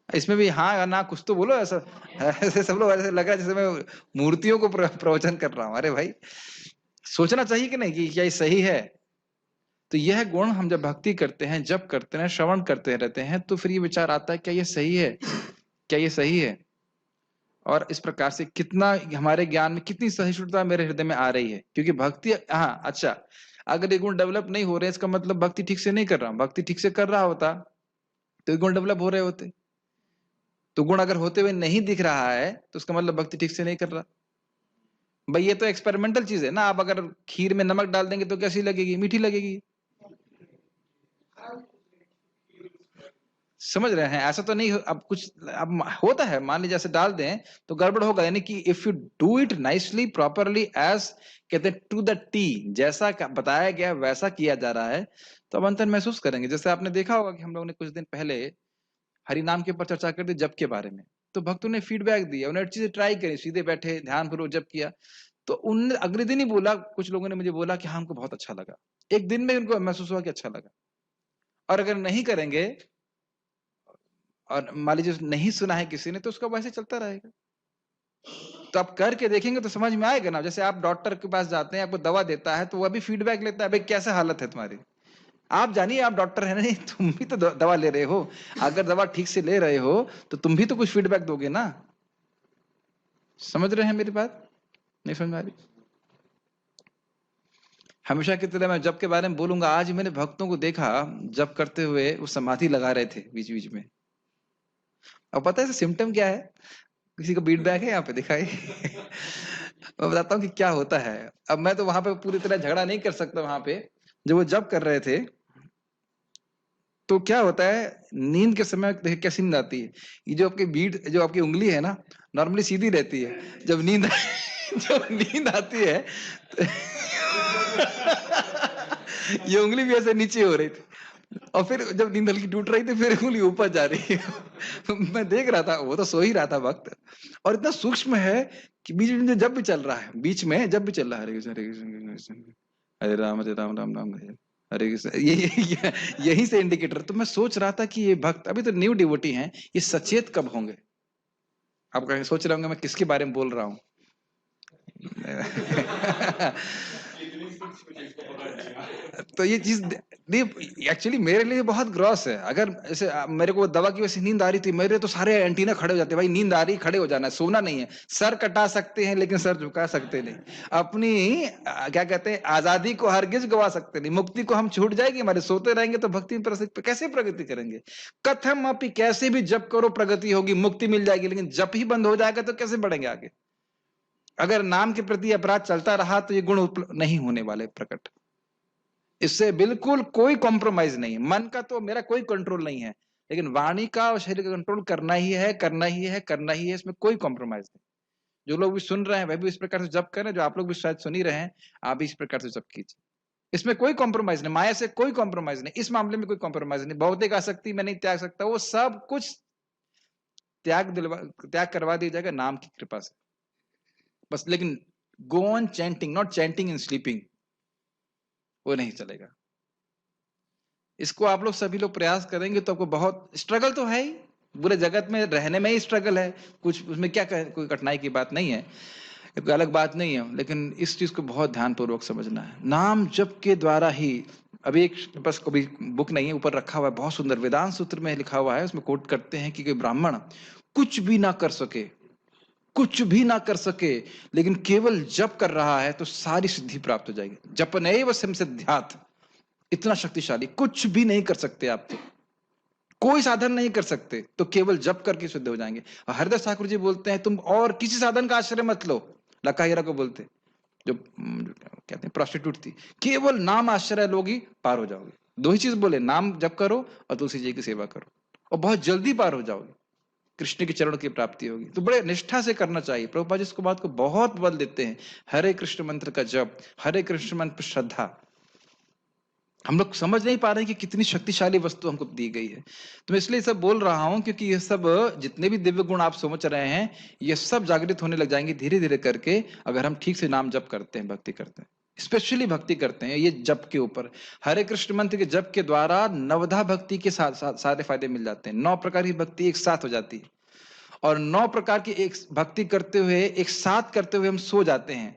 इसमें भी हाँ या ना कुछ तो बोलो। ऐसा ऐसे सब लोग ऐसे लग रहा है जैसे मैं मूर्तियों को प्रवचन कर रहा हूं। अरे भाई, सोचना चाहिए कि नहीं कि क्या ये सही है? तो यह गुण हम जब भक्ति करते हैं, जब करते हैं, श्रवण करते रहते हैं, तो फिर ये विचार आता है, क्या ये सही है? क्या ये सही है? और इस प्रकार से कितना हमारे ज्ञान में कितनी सहिष्णुता मेरे हृदय में आ रही है। क्योंकि भक्ति, हाँ अच्छा, अगर ये गुण डेवलप नहीं हो रहे, इसका मतलब भक्ति ठीक से नहीं कर रहा हूं। भक्ति ठीक से कर रहा होता तो ये गुण डेवलप हो रहे होते। तो गुण अगर होते हुए नहीं दिख रहा है तो उसका मतलब भक्ति ठीक से नहीं कर रहा। भाई ये तो एक्सपेरिमेंटल चीज है ना। आप अगर खीर में नमक डाल देंगे तो कैसी लगेगी? मीठी लगेगी। समझ रहे हैं? ऐसा तो नहीं अब कुछ अब होता है, मान लीजिए ऐसे डाल दें तो गड़बड़ होगा। यानी कि if you do it nicely properly, as कहते हैं टू द टी, जैसा बताया गया वैसा किया जा रहा है, तो अब अंतर महसूस करेंगे। जैसे आपने देखा होगा कि हम लोगों ने कुछ दिन पहले हरि नाम के ऊपर चर्चा कर दी, जप के बारे में। तो भक्तों ने फीडबैक दिया, उन्होंने चीजें ट्राई करी, सीधे बैठे ध्यान पूर्वक जप किया। तो उनने अगले दिन ही बोला, कुछ लोगों ने मुझे बोला कि हाँ हमको बहुत अच्छा लगा। एक दिन में उनको महसूस हुआ कि अच्छा लगा। और अगर नहीं करेंगे और मान लीजिए नहीं सुना है किसी ने, तो उसका वैसे चलता रहेगा। तो आप करके देखेंगे तो समझ में आएगा ना। जैसे आप डॉक्टर के पास जाते हैं, आपको दवा देता है तो वह भी फीडबैक लेता है, भाई कैसे हालत है तुम्हारी। आप जानिए, आप डॉक्टर है नहीं, तुम भी तो दवा ले रहे हो। अगर दवा ठीक से ले रहे हो तो तुम भी तो कुछ फीडबैक दोगे ना। समझ रहे हैं मेरी बात? नहीं समझ में आ रही? हमेशा की तरह मैं जप के बारे में बोलूंगा। आज मैंने भक्तों को देखा जप करते हुए, वो समाधि लगा रहे थे बीच बीच में। अब पता है सिम्टम क्या है? किसी को फीडबैक है यहाँ पे दिखाई? मैं बताता हूँ कि क्या होता है। अब मैं तो वहां पे पूरी तरह झगड़ा नहीं कर सकता। वहां पे जब वो जब कर रहे थे तो क्या होता है, नींद के समय देखिए कैसी नींद आती है। ये जो आपकी बीट, जो आपकी उंगली है ना, नॉर्मली सीधी रहती है। जब नींद जब नींद आती है तो ये उंगली भी ऐसे नीचे हो रही थी, और फिर जब नींद हल्की टूट रही थी फिर उंगली ऊपर जा रही है। मैं देख रहा था, वो तो सो ही रहा था वक्त, और इतना सूक्ष्म है कि बीच में जब भी चल रहा है, बीच में जब भी चल रहा है, हरे कृष्ण हरे कृष्ण हरे कृष्ण हरे राम राम राम हरे कृष्ण, यही से इंडिकेटर। तो मैं सोच रहा था कि ये भक्त अभी तो न्यू डिवोटी हैं, ये सचेत कब होंगे? आप कहीं सोच रहे होंगे मैं किसके बारे में बोल रहा हूँ। तो ये चीज एक्चुअली मेरे लिए बहुत ग्रॉस है। अगर ऐसे मेरे को दवा की वजह से नींद आ रही थी, मेरे तो सारे एंटीना खड़े हो जाते, भाई नींद आ रही, खड़े हो जाना है, सोना नहीं है। सर कटा सकते हैं लेकिन सर झुका सकते नहीं। अपनी क्या कहते हैं, आजादी को हरगिज गवा सकते नहीं। मुक्ति को हम छूट जाएगी हमारे, सोते रहेंगे तो भक्ति में कैसे प्रगति करेंगे? कथम अपनी, कैसे भी जप करो प्रगति होगी, मुक्ति मिल जाएगी, लेकिन जप ही बंद हो जाएगा तो कैसे बढ़ेंगे आगे? अगर नाम के प्रति अपराध चलता रहा तो ये गुण नहीं होने वाले प्रकट। इससे बिल्कुल कोई कॉम्प्रोमाइज नहीं। मन का तो मेरा कोई कंट्रोल नहीं है, लेकिन वाणी का और शरीर का कंट्रोल करना ही है, करना ही है, करना ही है। इसमें कोई कॉम्प्रोमाइज नहीं। जो लोग भी सुन रहे हैं वह भी इस प्रकार से जप करें, जो आप लोग भी शायद सुन ही रहे हैं, आप भी इस प्रकार से जप कीजिए। इसमें कोई कॉम्प्रोमाइज नहीं, माया से कोई कॉम्प्रोमाइज नहीं, इस मामले में कोई कॉम्प्रोमाइज नहीं। भौतिक आसक्ति में नहीं त्याग सकता, वो सब कुछ त्याग करवा दिया जाएगा नाम की कृपा से बस। लेकिन go on chanting, not chanting in sleeping, वो नहीं चलेगा। इसको आप लोग सभी लोग प्रयास करेंगे तो आपको बहुत स्ट्रगल तो है ही, पूरे जगत में रहने में ही स्ट्रगल है, कुछ उसमें क्या कोई कठिनाई की बात नहीं है, कोई अलग बात नहीं है। लेकिन इस चीज को बहुत ध्यानपूर्वक समझना है। नाम जप के द्वारा ही, अभी एक बस कभी बुक नहीं है, ऊपर रखा हुआ है, बहुत सुंदर वेदांत सूत्र में लिखा हुआ है। उसमें कोट करते हैं कि कोई ब्राह्मण कुछ भी ना कर सके, कुछ भी ना कर सके, लेकिन केवल जप कर रहा है तो सारी सिद्धि प्राप्त हो जाएगी। जपनैव संसिद्ध्यात्, इतना शक्तिशाली। कुछ भी नहीं कर सकते आप, तो कोई साधन नहीं कर सकते, तो केवल जप करके सिद्ध हो जाएंगे। हरदास ठाकुर जी बोलते हैं तुम और किसी साधन का आश्रय मत लो। लक्का हीरा को बोलते, जो कहते हैं प्रोस्टिट्यूट थी, केवल नाम आश्रय लोगी पार हो जाओगे। दो ही चीज बोले, नाम जप करो और तुलसी जी की सेवा करो, और बहुत जल्दी पार हो जाओगे। कृष्ण के चरण की प्राप्ति होगी। तो बड़े निष्ठा से करना चाहिए। प्रभुपाद जी इसको बात को बहुत बल देते हैं। हरे कृष्ण मंत्र का जप, हरे कृष्ण मंत्र पर श्रद्धा। हम लोग समझ नहीं पा रहे हैं कि कितनी शक्तिशाली वस्तु हमको दी गई है। तो मैं इसलिए सब बोल रहा हूं क्योंकि ये सब जितने भी दिव्य गुण आप सोच रहे हैं, ये सब जागृत होने लग जाएंगे धीरे धीरे करके, अगर हम ठीक से नाम जप करते हैं, भक्ति करते हैं, स्पेशली भक्ति करते हैं। ये जप के ऊपर, हरे कृष्ण मंत्र के जप के द्वारा नवधा भक्ति के सारे फायदे मिल जाते हैं। 9 प्रकार की भक्ति एक साथ हो जाती है, और 9 प्रकार की एक भक्ति करते हुए, एक साथ करते हुए हम सो जाते हैं।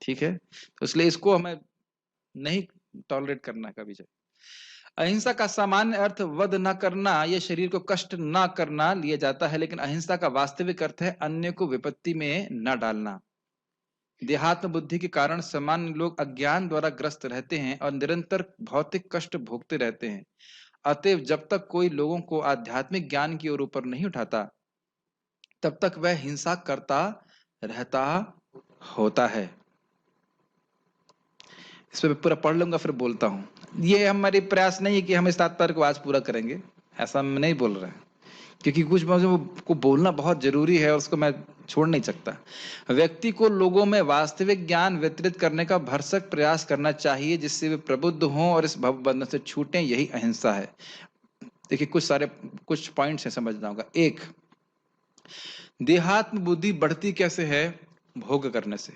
ठीक है, तो इसलिए इसको हमें नहीं टॉलरेट करना कभी। अहिंसा का सामान्य अर्थ वध न करना या शरीर को कष्ट न करना लिया जाता है, लेकिन अहिंसा का वास्तविक अर्थ है अन्य को विपत्ति में न डालना। देहात्म बुद्धि के कारण सामान्य लोग अज्ञान द्वारा ग्रस्त रहते हैं और निरंतर भौतिक कष्ट भोगते रहते हैं। अतएव जब तक कोई लोगों को आध्यात्मिक ज्ञान की ओर ऊपर नहीं उठाता, तब तक वह हिंसा करता रहता होता है। इस पर पूरा पढ़ लूंगा फिर बोलता हूं। ये हमारे प्रयास नहीं है कि हम इस तात्पर्य को आज पूरा करेंगे, ऐसा हम नहीं बोल रहे हैं, क्योंकि कुछ बातों को बोलना बहुत जरूरी है और उसको मैं छोड़ नहीं सकता। व्यक्ति को लोगों में वास्तविक ज्ञान वितरित करने का भरसक प्रयास करना चाहिए, जिससे वे प्रबुद्ध हों और इस भवबंधन से छूटें। यही अहिंसा है। देखिए कुछ पॉइंट्स हैं, समझना होगा। 1, देहात्म बुद्धि बढ़ती कैसे है? भोग करने से।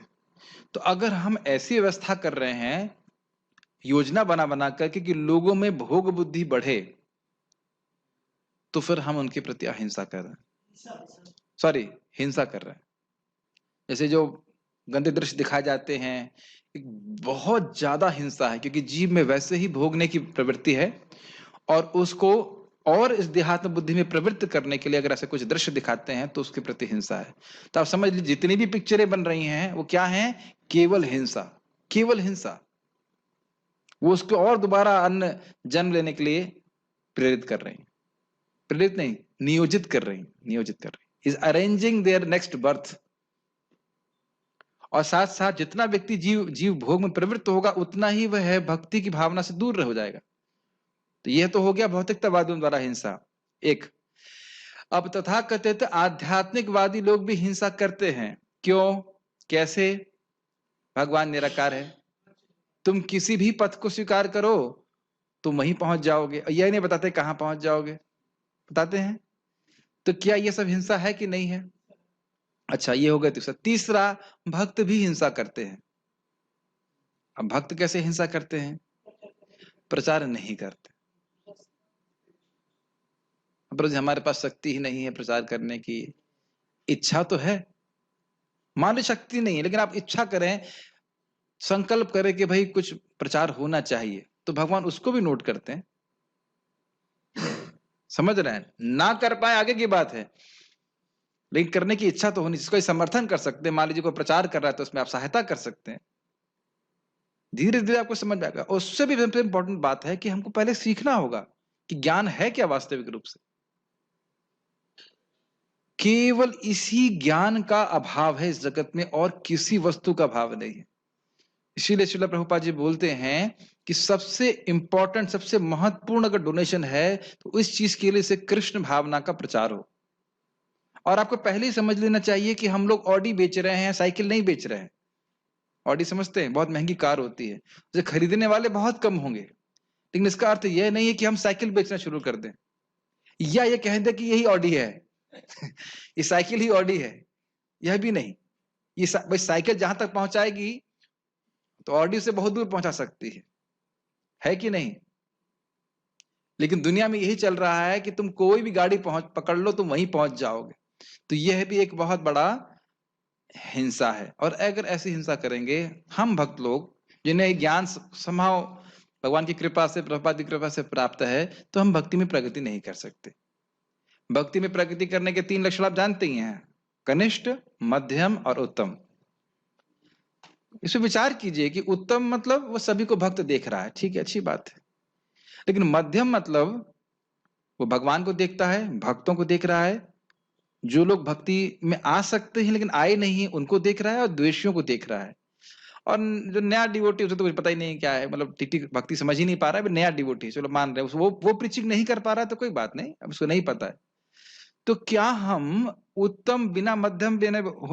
तो अगर हम ऐसी व्यवस्था कर रहे हैं, योजना बना बना करके कि लोगों में भोग बुद्धि बढ़े, तो फिर हम उनके प्रति अहिंसा कर रहे हैं, हिंसा कर रहे हैं। जैसे जो गंदे दृश्य दिखाए जाते हैं, एक बहुत ज्यादा हिंसा है, क्योंकि जीव में वैसे ही भोगने की प्रवृत्ति है, और उसको और इस देहात्म बुद्धि में प्रवृत्त करने के लिए अगर ऐसे कुछ दृश्य दिखाते हैं तो उसके प्रति हिंसा है। तो आप समझ लीजिए जितनी भी पिक्चरें बन रही हैं वो क्या हैं? केवल हिंसा, केवल हिंसा। वो उसको और दोबारा अन्य जन्म लेने के लिए प्रेरित कर रहे हैं। प्रेरित नहीं, नियोजित कर रही, is arranging their next birth. और साथ साथ जितना व्यक्ति जीव भोग में प्रवृत्त होगा, उतना ही वह भक्ति की भावना से दूर हो जाएगा। तो यह तो हो गया भौतिकतावादियों द्वारा हिंसा। एक, अब तथाकथित आध्यात्मिकवादी लोग भी हिंसा करते हैं। क्यों? कैसे? भगवान निराकार है, तुम किसी भी पथ को स्वीकार करो तुम वहीं पहुंच जाओगे। यह नहीं बताते कहां पहुंच जाओगे, बताते हैं। तो क्या यह सब हिंसा है कि नहीं है? अच्छा, ये हो गया। तीसरा, भक्त भी हिंसा करते हैं। अब भक्त कैसे हिंसा करते हैं? प्रचार नहीं करते। हमारे पास शक्ति ही नहीं है प्रचार करने की। इच्छा तो है, मान ली शक्ति नहीं है, लेकिन आप इच्छा करें, संकल्प करें कि भाई कुछ प्रचार होना चाहिए, तो भगवान उसको भी नोट करते हैं। समझ रहे हैं? ना कर पाए आगे की बात है, लेकिन करने की इच्छा तो होनी। जिसको समर्थन कर सकते हैं, मान लीजिए कोई प्रचार कर रहा है तो उसमें आप सहायता कर सकते हैं। धीरे धीरे आपको समझ में आएगा। उससे भी सबसे इंपॉर्टेंट बात है कि हमको पहले सीखना होगा कि ज्ञान है क्या वास्तविक रूप से। केवल इसी ज्ञान का अभाव है इस जगत में, और किसी वस्तु का अभाव नहीं है। इसीलिए श्रील प्रभुपाद जी बोलते हैं कि सबसे इंपॉर्टेंट, सबसे महत्वपूर्ण अगर डोनेशन है तो इस चीज के लिए से कृष्ण भावना का प्रचार हो। और आपको पहले ही समझ लेना चाहिए कि हम लोग ऑडी बेच रहे हैं, साइकिल नहीं बेच रहे हैं। ऑडी समझते हैं, बहुत महंगी कार होती है, उसे खरीदने वाले बहुत कम होंगे, लेकिन इसका अर्थ यह नहीं है कि हम साइकिल बेचना शुरू कर दें, या ये कह दें कि यही ऑडी है ये साइकिल ही ऑडी है, यह भी नहीं। ये भाई साइकिल जहां तक पहुंचाएगी तो ऑडी से बहुत दूर पहुंचा सकती है कि नहीं? लेकिन दुनिया में यही चल रहा है कि तुम कोई भी गाड़ी पकड़ लो, तुम वहीं पहुंच जाओगे। तो यह भी एक बहुत बड़ा हिंसा है। और अगर ऐसी हिंसा करेंगे हम भक्त लोग, जिन्हें ज्ञान संभव भगवान की कृपा से, प्रभुपाद की कृपा से प्राप्त है, तो हम भक्ति में प्रगति नहीं कर सकते। भक्ति में प्रगति करने के 3 लक्षण आप जानते ही हैं, कनिष्ठ, मध्यम और उत्तम। इसमें विचार कीजिए कि उत्तम मतलब वो सभी को भक्त देख रहा है, ठीक है, अच्छी बात है। लेकिन मध्यम मतलब वो भगवान को देखता है, भक्तों को देख रहा है, जो लोग भक्ति में आ सकते हैं लेकिन आए नहीं उनको देख रहा है, और द्वेषियों को देख रहा है। और जो नया डिवोटी उसे तो कुछ पता ही नहीं क्या है, मतलब टीटी भक्ति समझ ही नहीं पा रहा है, नया डिवोटी, चलो मान रहे हैं वो प्रीचिंग नहीं कर पा रहा है तो कोई बात नहीं, अब उसको नहीं पता है। तो क्या हम उत्तम बिना मध्यम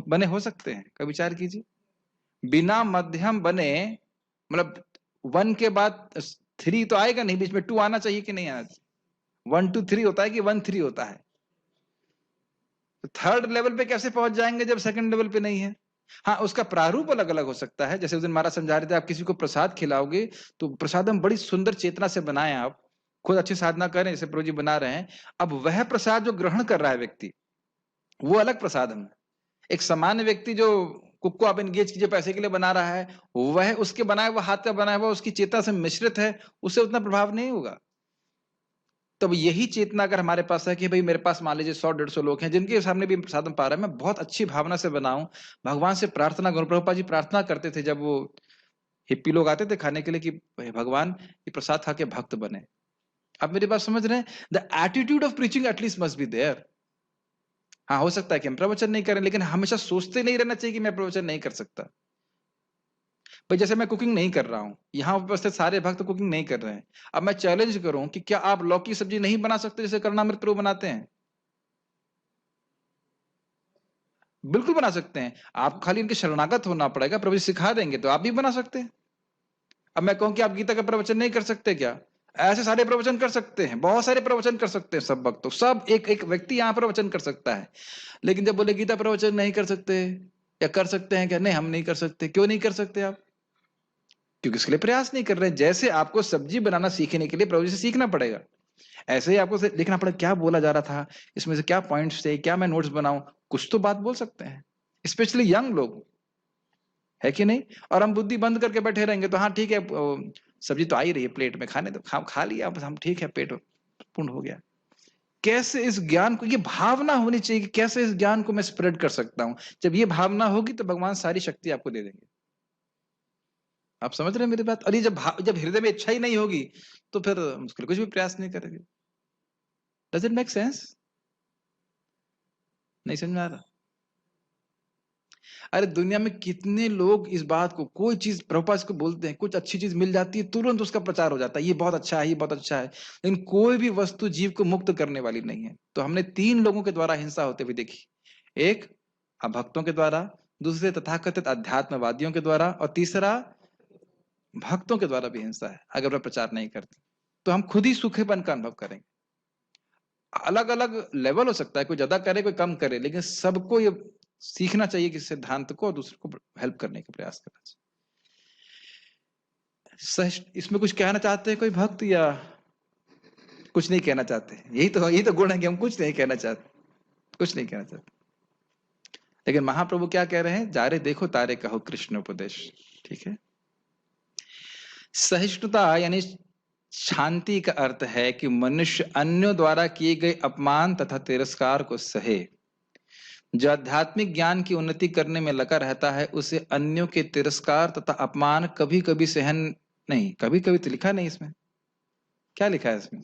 बने हो सकते हैं? कभी विचार कीजिए। बिना मध्यम बने मतलब 1 के बाद 3 तो आएगा नहीं, बीच में 2 आना चाहिए कि नहीं आना चाहिए? 1 2 3 होता है कि 1 3 होता है? तो थर्ड लेवल पे कैसे पहुंच जाएंगे जब सेकंड लेवल पे नहीं है? हाँ, उसका प्रारूप अलग अलग हो सकता है। जैसे उस दिन महाराज समझा रहे थे, आप किसी को प्रसाद खिलाओगे तो प्रसाद हम बड़ी सुंदर चेतना से बनाए, आप खुद अच्छी साधना करें जैसे प्रभु जी बना रहे हैं। अब वह प्रसाद जो ग्रहण कर रहा है व्यक्ति, वो अलग प्रसाद है। एक सामान्य व्यक्ति जो कुक को आप एंगेज कीजिए पैसे के लिए बना रहा है, वह उसके बनाया हुआ, हाथ का बनाया हुआ उसकी चेतना से मिश्रित है, उससे उतना प्रभाव नहीं होगा। तब यही चेतना अगर हमारे पास है कि भाई मेरे पास मान लीजिए 100-150 लोग हैं जिनके सामने भी प्रसाद पा रहा है, मैं बहुत अच्छी भावना से बनाऊं, भगवान से प्रार्थना करूं। प्रभुपाद जी प्रार्थना करते थे जब वो हिप्पी लोग आते थे खाने के लिए कि भगवान ये प्रसाद खा के भक्त बने। आप मेरी बात समझ रहे हैं? The attitude of preaching at least must be there. हाँ, हो सकता है कि हम प्रवचन नहीं करें, लेकिन हमेशा सोचते नहीं रहना चाहिए कि मैं प्रवचन नहीं कर सकता। भाई जैसे मैं कुकिंग नहीं कर रहा हूं, यहाँ उपस्थित सारे भक्त कुकिंग नहीं कर रहे हैं, अब मैं चैलेंज करूं कि क्या आप लौकी सब्जी नहीं बना सकते जैसे करुणामृत प्रभु बनाते हैं? बिल्कुल बना सकते हैं। आप खाली इनके शरणागत होना पड़ेगा, प्रभु जी सिखा देंगे तो आप भी बना सकते हैं। अब मैं कहूं कि आप गीता का प्रवचन नहीं कर सकते क्या? ऐसे सारे प्रवचन कर सकते हैं, बहुत सारे प्रवचन कर सकते हैं सब भक्त, तो सब एक एक व्यक्ति यहाँ प्रवचन कर सकता है। लेकिन जब बोले गीता प्रवचन नहीं कर सकते या कर सकते हैं क्या? नहीं, हम नहीं कर सकते। क्यों नहीं कर सकते आप? क्योंकि इसके लिए प्रयास नहीं कर रहे। जैसे आपको सब्जी बनाना सीखने के लिए प्रभु जी से सीखना पड़ेगा, ऐसे ही आपको देखना पड़ेगा क्या बोला जा रहा था, इसमें से क्या पॉइंट्स थे, क्या मैं नोट्स बनाऊं। कुछ तो बात बोल सकते हैं, स्पेशली यंग लोग, है कि नहीं? और हम बुद्धि बंद करके बैठे रहेंगे तो हाँ ठीक है, सब्जी तो आ ही रही है प्लेट में, खाने तो खा लिया, बस हम ठीक है, पेट पूर्ण हो गया। कैसे इस ज्ञान को, ये भावना होनी चाहिए कि कैसे इस ज्ञान को मैं स्प्रेड कर सकता हूं। जब ये भावना होगी तो भगवान सारी शक्ति आपको दे देंगे। आप समझ रहे हैं मेरी बात? और ये जब हृदय में इच्छा ही नहीं होगी तो फिर मुश्किल कुछ भी प्रयास नहीं करेंगे। Does it make sense? नहीं समझ में आ रहा? अरे दुनिया में कितने लोग इस बात को, कोई चीज प्रभुपाद को बोलते हैं, कुछ अच्छी चीज मिल जाती है तुरंत उसका प्रचार हो जाता है, ये बहुत अच्छा है, ये बहुत अच्छा है, लेकिन कोई भी वस्तु जीव को मुक्त करने वाली नहीं है। तो हमने 3 लोगों के द्वारा हिंसा होते हुए देखी। एक अभक्तों के द्वारा, दूसरे तथाकथित अध्यात्मवादियों के द्वारा, और तीसरा भक्तों के द्वारा भी हिंसा है। अगर वह प्रचार नहीं करते तो हम खुद ही सूखेपन का अनुभव करेंगे। अलग अलग लेवल हो सकता है, कोई ज्यादा करे कोई कम करे, लेकिन सबको ये सीखना चाहिए कि सिद्धांत को और दूसरे को हेल्प करने का प्रयास करना चाहिए। इसमें कुछ कहना चाहते हैं कोई भक्त, या कुछ नहीं कहना चाहते? यही तो गुण है कि हम कुछ नहीं कहना चाहते, कुछ नहीं कहना चाहते। लेकिन महाप्रभु क्या कह रहे हैं? जा रे देखो तारे कहो कृष्ण उपदेश। ठीक है, सहिष्णुता यानी शांति का अर्थ है कि मनुष्य अन्यों द्वारा किए गए अपमान तथा तिरस्कार को सहे। जो आध्यात्मिक ज्ञान की उन्नति करने में लगा रहता है उसे अन्यों के तिरस्कार तथा अपमान कभी कभी सहन नहीं, कभी कभी तो लिखा नहीं इसमें, क्या लिखा है इसमें?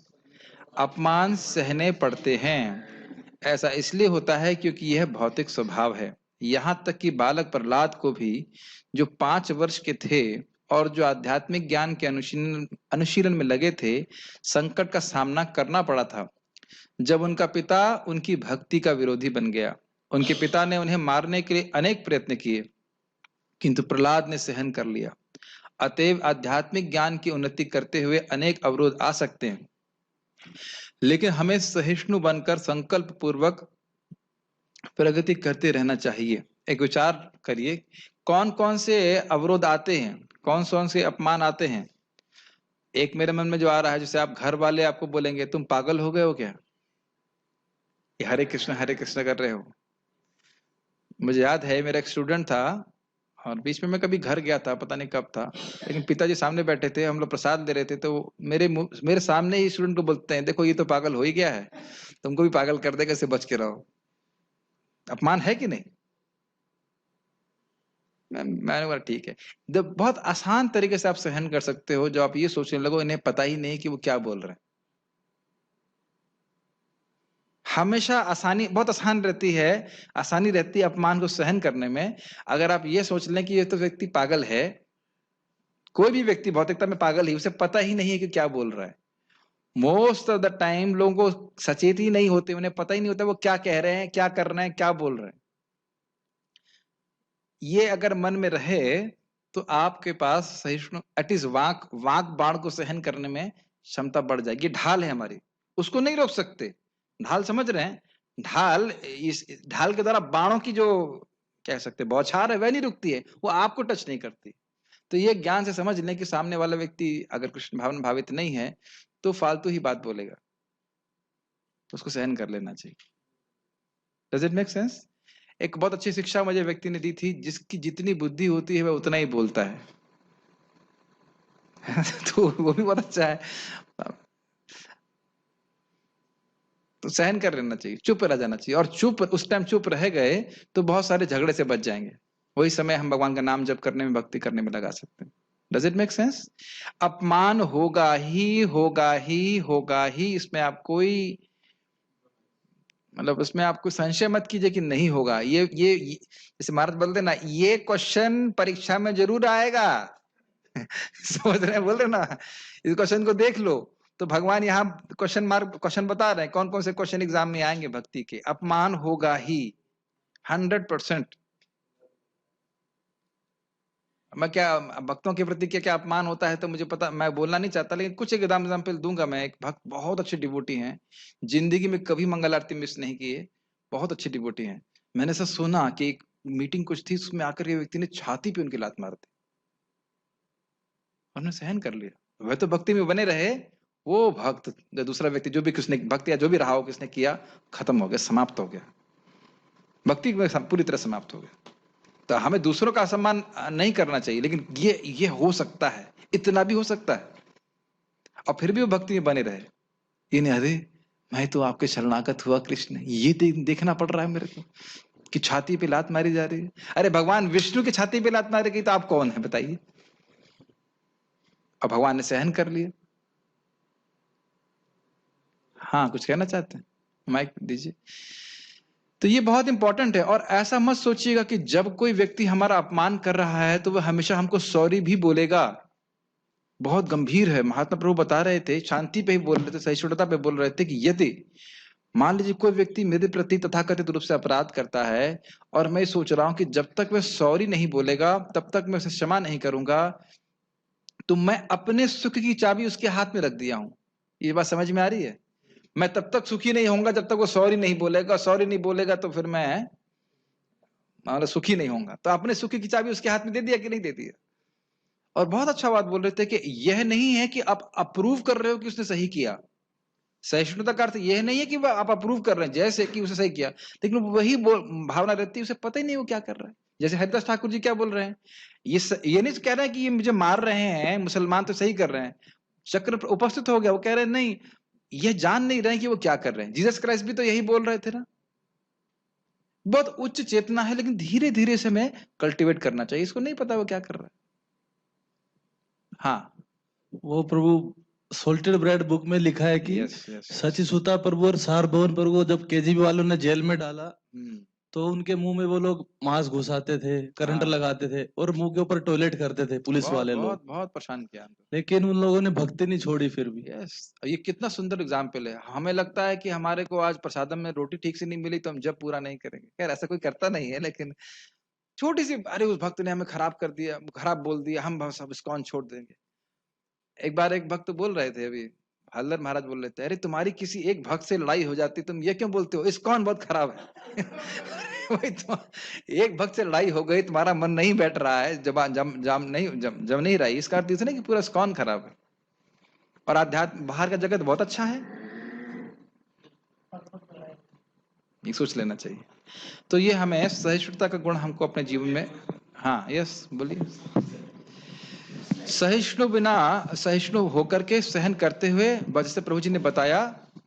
अपमान सहने पड़ते हैं। ऐसा इसलिए होता है क्योंकि यह भौतिक स्वभाव है। यहाँ तक कि बालक प्रहलाद को भी, जो 5 वर्ष के थे और जो आध्यात्मिक ज्ञान के अनुशीलन में लगे थे, संकट का सामना करना पड़ा था जब उनका पिता उनकी भक्ति का विरोधी बन गया। उनके पिता ने उन्हें मारने के लिए अनेक प्रयत्न किए, किंतु प्रहलाद ने सहन कर लिया। अतएव आध्यात्मिक ज्ञान की उन्नति करते हुए अनेक अवरोध आ सकते हैं, लेकिन हमें सहिष्णु बनकर संकल्प पूर्वक प्रगति करते रहना चाहिए। एक विचार करिए, कौन कौन से अवरोध आते हैं, कौन कौन से अपमान आते हैं? एक मेरे मन में जो आ रहा है, जैसे आप घर वाले आपको बोलेंगे तुम पागल हो गए हो क्या, ये हरे कृष्ण कर रहे हो। मुझे याद है मेरा एक स्टूडेंट था और बीच में मैं कभी घर गया था, पता नहीं कब था, लेकिन पिताजी सामने बैठे थे, हम लोग प्रसाद दे रहे थे, तो मेरे सामने ही स्टूडेंट को बोलते हैं देखो ये तो पागल हो ही गया है, तुमको भी पागल कर देगा, इससे बच के रहो। अपमान है कि नहीं? मैंने बोला ठीक है। जब बहुत आसान तरीके से आप सहन कर सकते हो, जो आप ये सोचने लगो इन्हें पता ही नहीं कि वो क्या बोल रहे हैं। हमेशा बहुत आसान रहती है, आसानी रहती है अपमान को सहन करने में। अगर आप ये सोच लें कि ये तो व्यक्ति पागल है, कोई भी व्यक्ति भौतिकता में पागल ही, उसे पता ही नहीं है कि क्या बोल रहा है। मोस्ट ऑफ द टाइम लोगों को सचेत ही नहीं होते, उन्हें पता ही नहीं होता वो क्या कह रहे हैं, क्या कर रहे हैं, क्या बोल रहे हैं। ये अगर मन में रहे तो आपके पास सहिष्णु एटलीस्ट वाक बाण को सहन करने में क्षमता बढ़ जाएगी। ढाल है हमारी, उसको नहीं रोक सकते। ढाल समझ रहे हैं? ढाल, इस ढाल के द्वारा बाणों की जो कह सकते बौछार है वह नहीं रुकती है, वो आपको टच नहीं करती। तो ये ज्ञान से समझ लें कि सामने वाला व्यक्ति अगर कृष्ण भावना भावित नहीं है तो फालतू ही बात बोलेगा, तो उसको सहन कर लेना चाहिए। Does it make sense? एक बहुत अच्छी शिक्षा मुझे व्यक्ति ने दी थी, जिसकी जितनी बुद्धि होती है वह उतना ही बोलता है। तो वो भी बहुत अच्छा है। तो सहन कर लेना चाहिए, चुप रह जाना चाहिए। और चुप, उस टाइम चुप रह गए तो बहुत सारे झगड़े से बच जाएंगे। वही समय हम भगवान का नाम जप करने में, भक्ति करने में लगा सकते हैं। Does it make sense? अपमान होगा ही, होगा ही, होगा ही, इसमें आप कोई मतलब उसमें आप कोई संशय मत कीजिए कि नहीं होगा। ये जैसे महाराज बोलते ना, ये क्वेश्चन परीक्षा में जरूर आएगा। समझ रहे हैं? बोल रहे ना, इस क्वेश्चन को देख लो। तो भगवान यहाँ क्वेश्चन बता रहे हैं कौन कौन से क्वेश्चन एग्जाम में आएंगे भक्ति के। अपमान होगा ही 100%। मैं क्या भक्तों के प्रति क्या क्या अपमान होता है तो मुझे पता, मैं बोलना नहीं चाहता, लेकिन कुछ एग्जाम्पल दूंगा मैं। एक भक्त बहुत अच्छे डिवोटी हैं, जिंदगी में कभी मंगल आरती मिस नहीं किए, बहुत अच्छे डिवोटी हैं। मैंने ऐसा सुना कि एक मीटिंग कुछ थी, उसमें आकर के व्यक्ति ने छाती पे उनकी लात मार दी, उन्होंने सहन कर लिया। वह तो भक्ति में बने रहे, वो भक्त दूसरा व्यक्ति जो भी किसने भक्त या जो भी रहा हो किसने किया, खत्म हो गया, समाप्त हो गया, भक्ति में पूरी तरह समाप्त हो गया। तो हमें दूसरों का असम्मान नहीं करना चाहिए, लेकिन ये हो सकता है, इतना भी हो सकता है, और फिर भी वो भक्ति में बने रहे। ये नहीं अरे मैं तो आपके शरणागत हुआ कृष्ण, ये देखना पड़ रहा है मेरे को कि छाती पे लात मारी जा रही है। अरे भगवान विष्णु की छाती पे लात मारी गई तो आप कौन है बताइए? और भगवान ने सहन कर लिया। हाँ, कुछ कहना चाहते हैं? माइक दीजिए। तो ये बहुत इंपॉर्टेंट है। और ऐसा मत सोचिएगा कि जब कोई व्यक्ति हमारा अपमान कर रहा है तो वह हमेशा हमको सॉरी भी बोलेगा। बहुत गंभीर है। महात्मा प्रभु बता रहे थे, शांति पे ही बोल रहे थे, सहिष्णुता पे बोल रहे थे कि यदि मान लीजिए कोई व्यक्ति मेरे प्रति तथाकथित रूप से अपराध करता है और मैं सोच रहा हूं कि जब तक वह सॉरी नहीं बोलेगा तब तक मैं उसे क्षमा नहीं करूंगा, तो मैं अपने सुख की चाबी उसके हाथ में रख दिया हूं। ये बात समझ में आ रही है? मैं तब तक सुखी नहीं होऊंगा जब तक वो सॉरी नहीं बोलेगा, सॉरी नहीं बोलेगा तो फिर मैं मतलब सुखी नहीं होऊंगा। तो अपने सुख की चाबी उसके हाथ में दे दिया कि नहीं दे दिया? और बहुत अच्छा बात बोल रहे थे कि यह नहीं है कि आप अप्रूव कर रहे हो कि उसने सही किया। सहिष्णुता का अर्थ यह नहीं है कि आप अप्रूव कर रहे हैं जैसे कि उसने सही किया, लेकिन वही भावना रहती है, उसे पता ही नहीं वो क्या कर रहा है। जैसे हरिदास ठाकुर जी क्या बोल रहे हैं, ये नहीं कह रहे हैं कि ये मुझे मार रहे हैं, मुसलमान तो सही कर रहे हैं। चक्र उपस्थित हो गया, वो कह रहे हैं नहीं, ये जान नहीं रहे हैं कि वो क्या कर रहे हैं। जीसस क्राइस्ट भी तो यही बोल रहे थे ना। बहुत उच्च चेतना है, लेकिन धीरे धीरे से हमें कल्टीवेट करना चाहिए। इसको नहीं पता वो क्या कर रहा है। हाँ, वो प्रभु सोल्टेड ब्रेड बुक में लिखा है कि सची सुता प्रभु और सारभवन प्रभु जब केजीबी वालों ने जेल में डाला तो उनके मुंह में वो लोग मांस घुसाते थे, करंट लगाते थे और मुंह के ऊपर टॉयलेट करते थे पुलिस वाले लोग। बहुत परेशान किया, लेकिन उन लोगों ने भक्ति नहीं छोड़ी फिर भी। ये कितना सुंदर एग्जाम्पल है। हमें लगता है कि हमारे को आज प्रसादम में रोटी ठीक से नहीं मिली तो हम जब पूरा नहीं करेंगे। खैर ऐसा कोई करता नहीं है, लेकिन छोटी सी, अरे उस भक्त ने हमें खराब कर दिया, खराब बोल दिया, हम सब इस्कॉन छोड़ देंगे। एक बार एक भक्त बोल रहे थे, अभी हल्दर महाराज बोल रहे थे, अरे तुम्हारी किसी एक भक्त से लड़ाई हो जाती तुम ये क्यों बोलते हो, इस्कॉन बहुत खराब है। वही तो, एक भक्त से लड़ाई हो गई, तुम्हारा मन नहीं बैठ रहा है, जब नहीं रही, इसका अर्थ नहीं कि पूरा इस्कॉन खराब है। और आध्यात्म बाहर का जगत बहुत अच्छा है, ये सोच लेना चाहिए। तो ये हमें सहिष्णुता का गुण हमको अपने जीवन में, हाँ यस बोलिए, सहिष्णु होकर के सहन करते हुए, जैसे प्रभु जी ने बताया,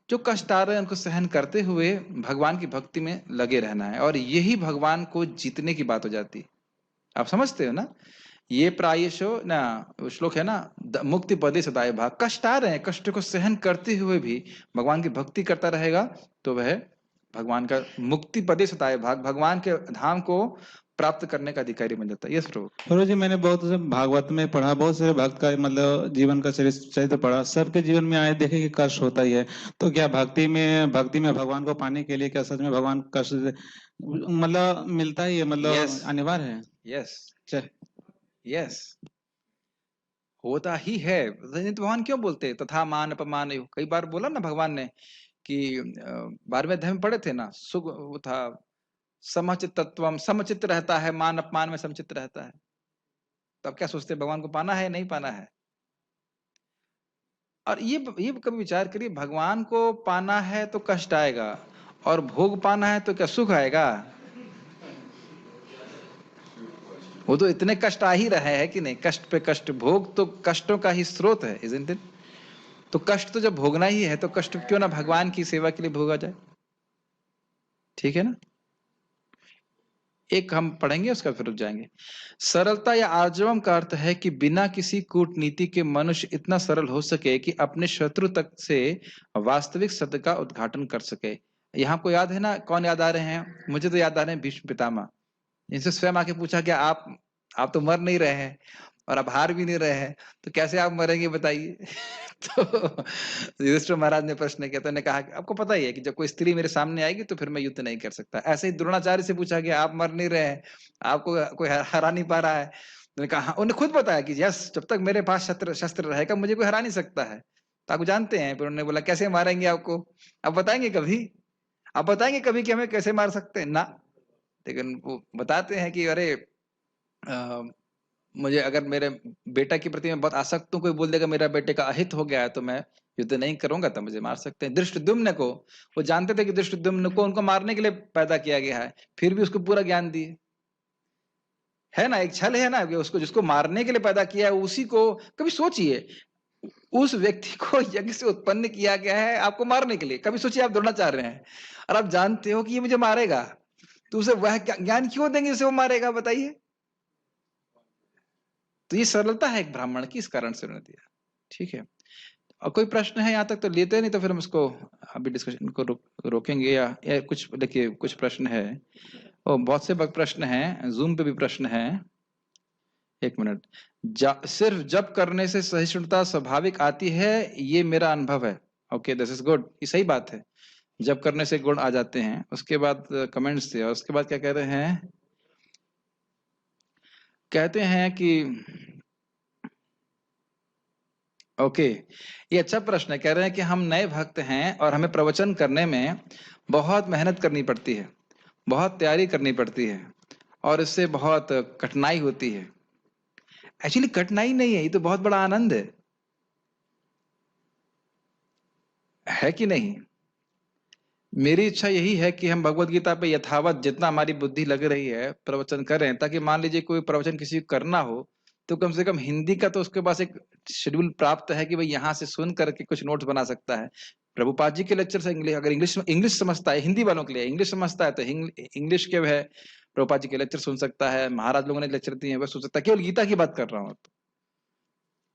जो कष्ट आ रहे हैं उनको सहन करते हुए भगवान की भक्ति में लगे रहना है। और यही भगवान को जीतने की बात हो जाती है। आप समझते हो ना, ये प्रायशो ना, श्लोक है ना, मुक्ति पदे सदाए भाग, कष्ट आ रहे हैं, कष्ट को सहन करते हुए भी भगवान की भक्ति करता रहेगा तो वह भगवान का मुक्ति पदे सदाए भाग, भगवान के धाम को प्राप्त करने का अधिकारी बन जाता है। यस प्रभु। प्रभु जी, मैंने बहुत से भागवत में पढ़ा, बहुत सारे भक्त का मतलब जीवन का चरित्र पढ़ा, सबके जीवन में आए देखे कि कष्ट होता ही है। तो क्या भक्ति में भगवान को पाने के लिए क्या सच में भगवान कष्ट मतलब मिलता ही है, मतलब Yes. अनिवार्य है? यस यस, होता ही है। नहीं तो भगवान क्यों बोलते तथा मान अपमान, कई बार बोला ना भगवान ने कि 12वें अध्याय में पढ़े थे ना, सुख वो था समचित तत्वम, समचित रहता है, मान अपमान में समचित रहता है। तब क्या सोचते भगवान को पाना है नहीं पाना है? और ये कभी विचार करिए, भगवान को पाना है तो कष्ट आएगा और भोग पाना है तो क्या सुख आएगा? वो तो इतने कष्ट आ ही रहे हैं कि नहीं, कष्ट पे कष्ट, भोग तो कष्टों का ही स्रोत है, isn't it? तो कष्ट तो जब भोगना ही है तो कष्ट क्यों ना भगवान की सेवा के लिए भोगा जाए। ठीक है ना? एक हम पढ़ेंगे उसका फिर रुक जाएंगे। सरलता या आर्जवम का अर्थ है कि बिना किसी कूटनीति के मनुष्य इतना सरल हो सके कि अपने शत्रु तक से वास्तविक सत्य का उद्घाटन कर सके। यहाँ को याद है ना, कौन याद आ रहे हैं? मुझे तो याद आ रहे हैं भीष्म पितामह। इनसे स्वयं आके पूछा कि आप तो मर नहीं रहे हैं और आप हार भी नहीं रहे हैं, तो कैसे आप मरेंगे बताइए। तो युधिष्ठिर महाराज ने प्रश्न किया, तो उन्होंने कहा कि आपको पता ही है कि जब कोई स्त्री मेरे सामने आएगी तो फिर मैं युद्ध नहीं कर सकता। ऐसे ही द्रोणाचार्य से पूछा गया, आप मर नहीं रहे हैं, आपको कोई हरा नहीं पा रहा है। उन्होंने कहा, उन्हें खुद बताया कि यस, जब तक मेरे पास शस्त्र रहेगा मुझे कोई हरा नहीं सकता है। तो आप जानते हैं। फिर उन्होंने बोला, कैसे मारेंगे आपको? आप बताएंगे कभी? आप बताएंगे कभी कि हमें कैसे मार सकते हैं ना? लेकिन वो बताते हैं कि अरे मुझे अगर मेरे बेटा के प्रति मैं बहुत आसक्त हूँ, कोई बोल देगा मेरा बेटे का अहित हो गया है तो मैं युद्ध नहीं करूंगा, तो मुझे मार सकते हैं। धृष्टद्युम्न को, वो जानते थे कि धृष्टद्युम्न को उनको मारने के लिए पैदा किया गया है, फिर भी उसको पूरा ज्ञान दिए। है ना, एक छल है ना, उसको जिसको मारने के लिए पैदा किया है उसी को, कभी सोचिए उस व्यक्ति को यज्ञ से उत्पन्न किया गया है आपको मारने के लिए। कभी सोचिए आप द्रोणाचार्य हैं और आप जानते हो कि ये मुझे मारेगा, तो उसे वह ज्ञान क्यों देंगे जिसे वो मारेगा, बताइए? तो ये सरलता है एक ब्राह्मण की, इस कारण से उन्होंने दिया। ठीक है, और कोई प्रश्न है यहाँ तक तो लेते नहीं, तो फिर हम इसको अभी डिस्कशन को रोकेंगे या कुछ देखिए कुछ प्रश्न है, और बहुत से प्रश्न हैं, जूम पे भी प्रश्न है। एक मिनट। सिर्फ जप करने से सहिष्णुता स्वाभाविक आती है, ये मेरा अनुभव है। ओके, दिस इज गुड, ये सही बात है, जप करने से गुण आ जाते हैं। उसके बाद कमेंट्स थे, और उसके बाद क्या कह रहे हैं, कहते हैं कि ओके, ये अच्छा प्रश्न है। कह रहे हैं कि हम नए भक्त हैं और हमें प्रवचन करने में बहुत मेहनत करनी पड़ती है, बहुत तैयारी करनी पड़ती है, और इससे बहुत कठिनाई होती है। एक्चुअली कठिनाई नहीं है, ये तो बहुत बड़ा आनंद है कि नहीं? मेरी इच्छा यही है कि हम भगवत गीता पे यथावत जितना हमारी बुद्धि लग रही है प्रवचन करें, ताकि मान लीजिए कोई प्रवचन किसी को करना हो तो कम से कम हिंदी का तो उसके पास एक शेड्यूल प्राप्त है कि भाई यहाँ से सुन करके कुछ नोट्स बना सकता है। प्रभुपाद जी के लेक्चर से अगर इंग्लिश समझता है, हिंदी वालों के लिए इंग्लिश समझता है तो इंग्लिश के वह प्रभुपाद जी के लेक्चर सुन सकता है, महाराज लोगों ने लेक्चर दिए हैं वह सुन सकता है। केवल गीता की बात कर रहा हूँ।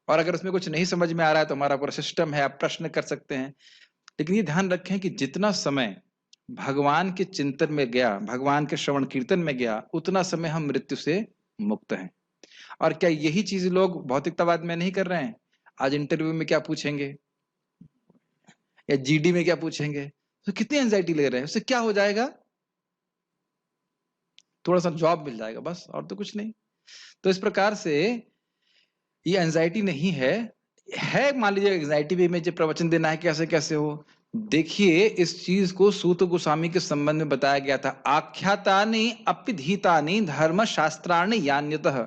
और अगर उसमें कुछ नहीं समझ में आ रहा है तो हमारा पूरा सिस्टम है, आप प्रश्न कर सकते हैं। लेकिन ये ध्यान रखें कि जितना समय भगवान के चिंतन में गया, भगवान के श्रवण कीर्तन में गया, उतना समय हम मृत्यु से मुक्त हैं। और क्या यही चीज लोग भौतिकतावाद में नहीं कर रहे हैं? आज इंटरव्यू में क्या पूछेंगे या जीडी में क्या पूछेंगे, तो कितनी एंजाइटी ले रहे हैं, उससे क्या हो जाएगा? थोड़ा सा जॉब मिल जाएगा बस, और तो कुछ नहीं। तो इस प्रकार से ये एंजाइटी नहीं है मान लीजिए एंजाइटी भी, मुझे प्रवचन देना है, कैसे कैसे हो। देखिए इस चीज को सूत गोस्वामी के संबंध में बताया गया था, आख्यातानि अपिधीतानि धर्म शास्त्राणि यान्यतः।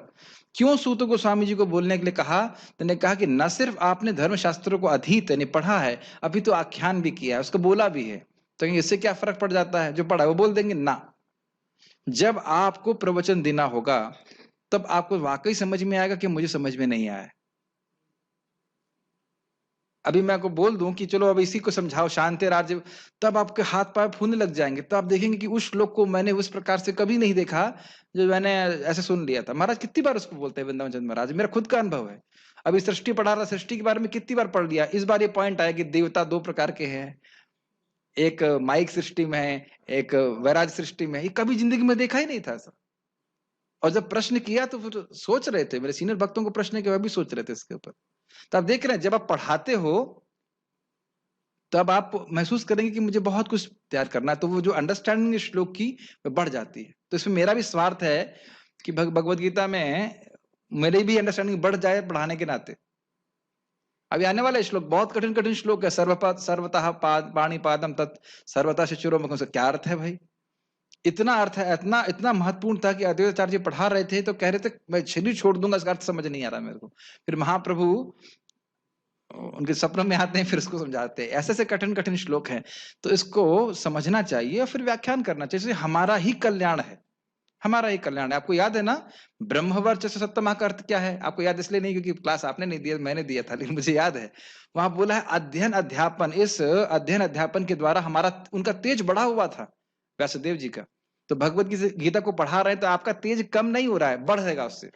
क्यों सूत गोस्वामी जी को बोलने के लिए कहा? तो ने कहा कि न सिर्फ आपने धर्म शास्त्रों को अधीत यानी पढ़ा है, अभी तो आख्यान भी किया है, उसको बोला भी है, तो इससे क्या फर्क पड़ जाता है? जो पढ़ा है वो बोल देंगे ना। जब आपको प्रवचन देना होगा तब आपको वाकई समझ में आएगा कि मुझे समझ में नहीं आया। अभी मैं आपको बोल दूं कि चलो अब इसी को समझाओ शांति राज्य, तब आपके हाथ पैर फूलने लग जाएंगे। तो आप देखेंगे कि उस श्लोक को मैंने उस प्रकार से कभी नहीं देखा जो मैंने ऐसे सुन लिया था। महाराज कितनी बार उसको बोलते हैं वृंदावन चंद्र महाराज, मेरा खुद का अनुभव है। अभी सृष्टि पढ़ा रहा, सृष्टि के बारे में कितनी बार पढ़ लिया। इस बार ये पॉइंट आया कि देवता दो प्रकार के हैं, एक माइक सृष्टि में है, एक वैराज सृष्टि में है। ये कभी जिंदगी में देखा ही नहीं था ऐसा। और जब प्रश्न किया तो फिर सोच रहे थे, मेरे सीनियर भक्तों को प्रश्न किया, वह भी सोच रहे थे इसके ऊपर। तो आप देख रहे हैं जब आप पढ़ाते हो तब आप महसूस करेंगे कि मुझे बहुत कुछ तैयार करना है, तो वो जो अंडरस्टैंडिंग श्लोक की वो बढ़ जाती है। तो इसमें मेरा भी स्वार्थ है कि भगवत गीता में मेरी भी अंडरस्टैंडिंग बढ़ जाए पढ़ाने के नाते। अभी आने वाला श्लोक बहुत कठिन कठिन श्लोक है। सर्वतः पाणी पादम तत् सर्वतः शिशिरोमुखम से क्या अर्थ है भाई? इतना अर्थ है, इतना इतना महत्वपूर्ण था कि अद्वैत आचार्य जी पढ़ा रहे थे तो कह रहे थे मैं शरीर छोड़ दूंगा, इसका अर्थ समझ नहीं आ रहा मेरे को। फिर महाप्रभु उनके सपनों में आते हैं, फिर उसको समझाते हैं। ऐसे ऐसे कठिन कठिन श्लोक हैं, तो इसको समझना चाहिए और फिर व्याख्यान करना चाहिए। हमारा ही कल्याण है, हमारा ही कल्याण है। आपको याद है ना ब्रह्मवर्चस्व सप्तमा का अर्थ क्या है? आपको याद इसलिए नहीं क्योंकि क्लास आपने नहीं दिया, मैंने दिया था, लेकिन मुझे याद है वहां बोला है अध्ययन अध्यापन। इस अध्ययन अध्यापन के द्वारा हमारा उनका तेज बढ़ा हुआ था व्यासदेव जी का। तो भगवत गीता को पढ़ा रहे हैं तो आपका तेज कम नहीं हो रहा है, बढ़ेगा उससे।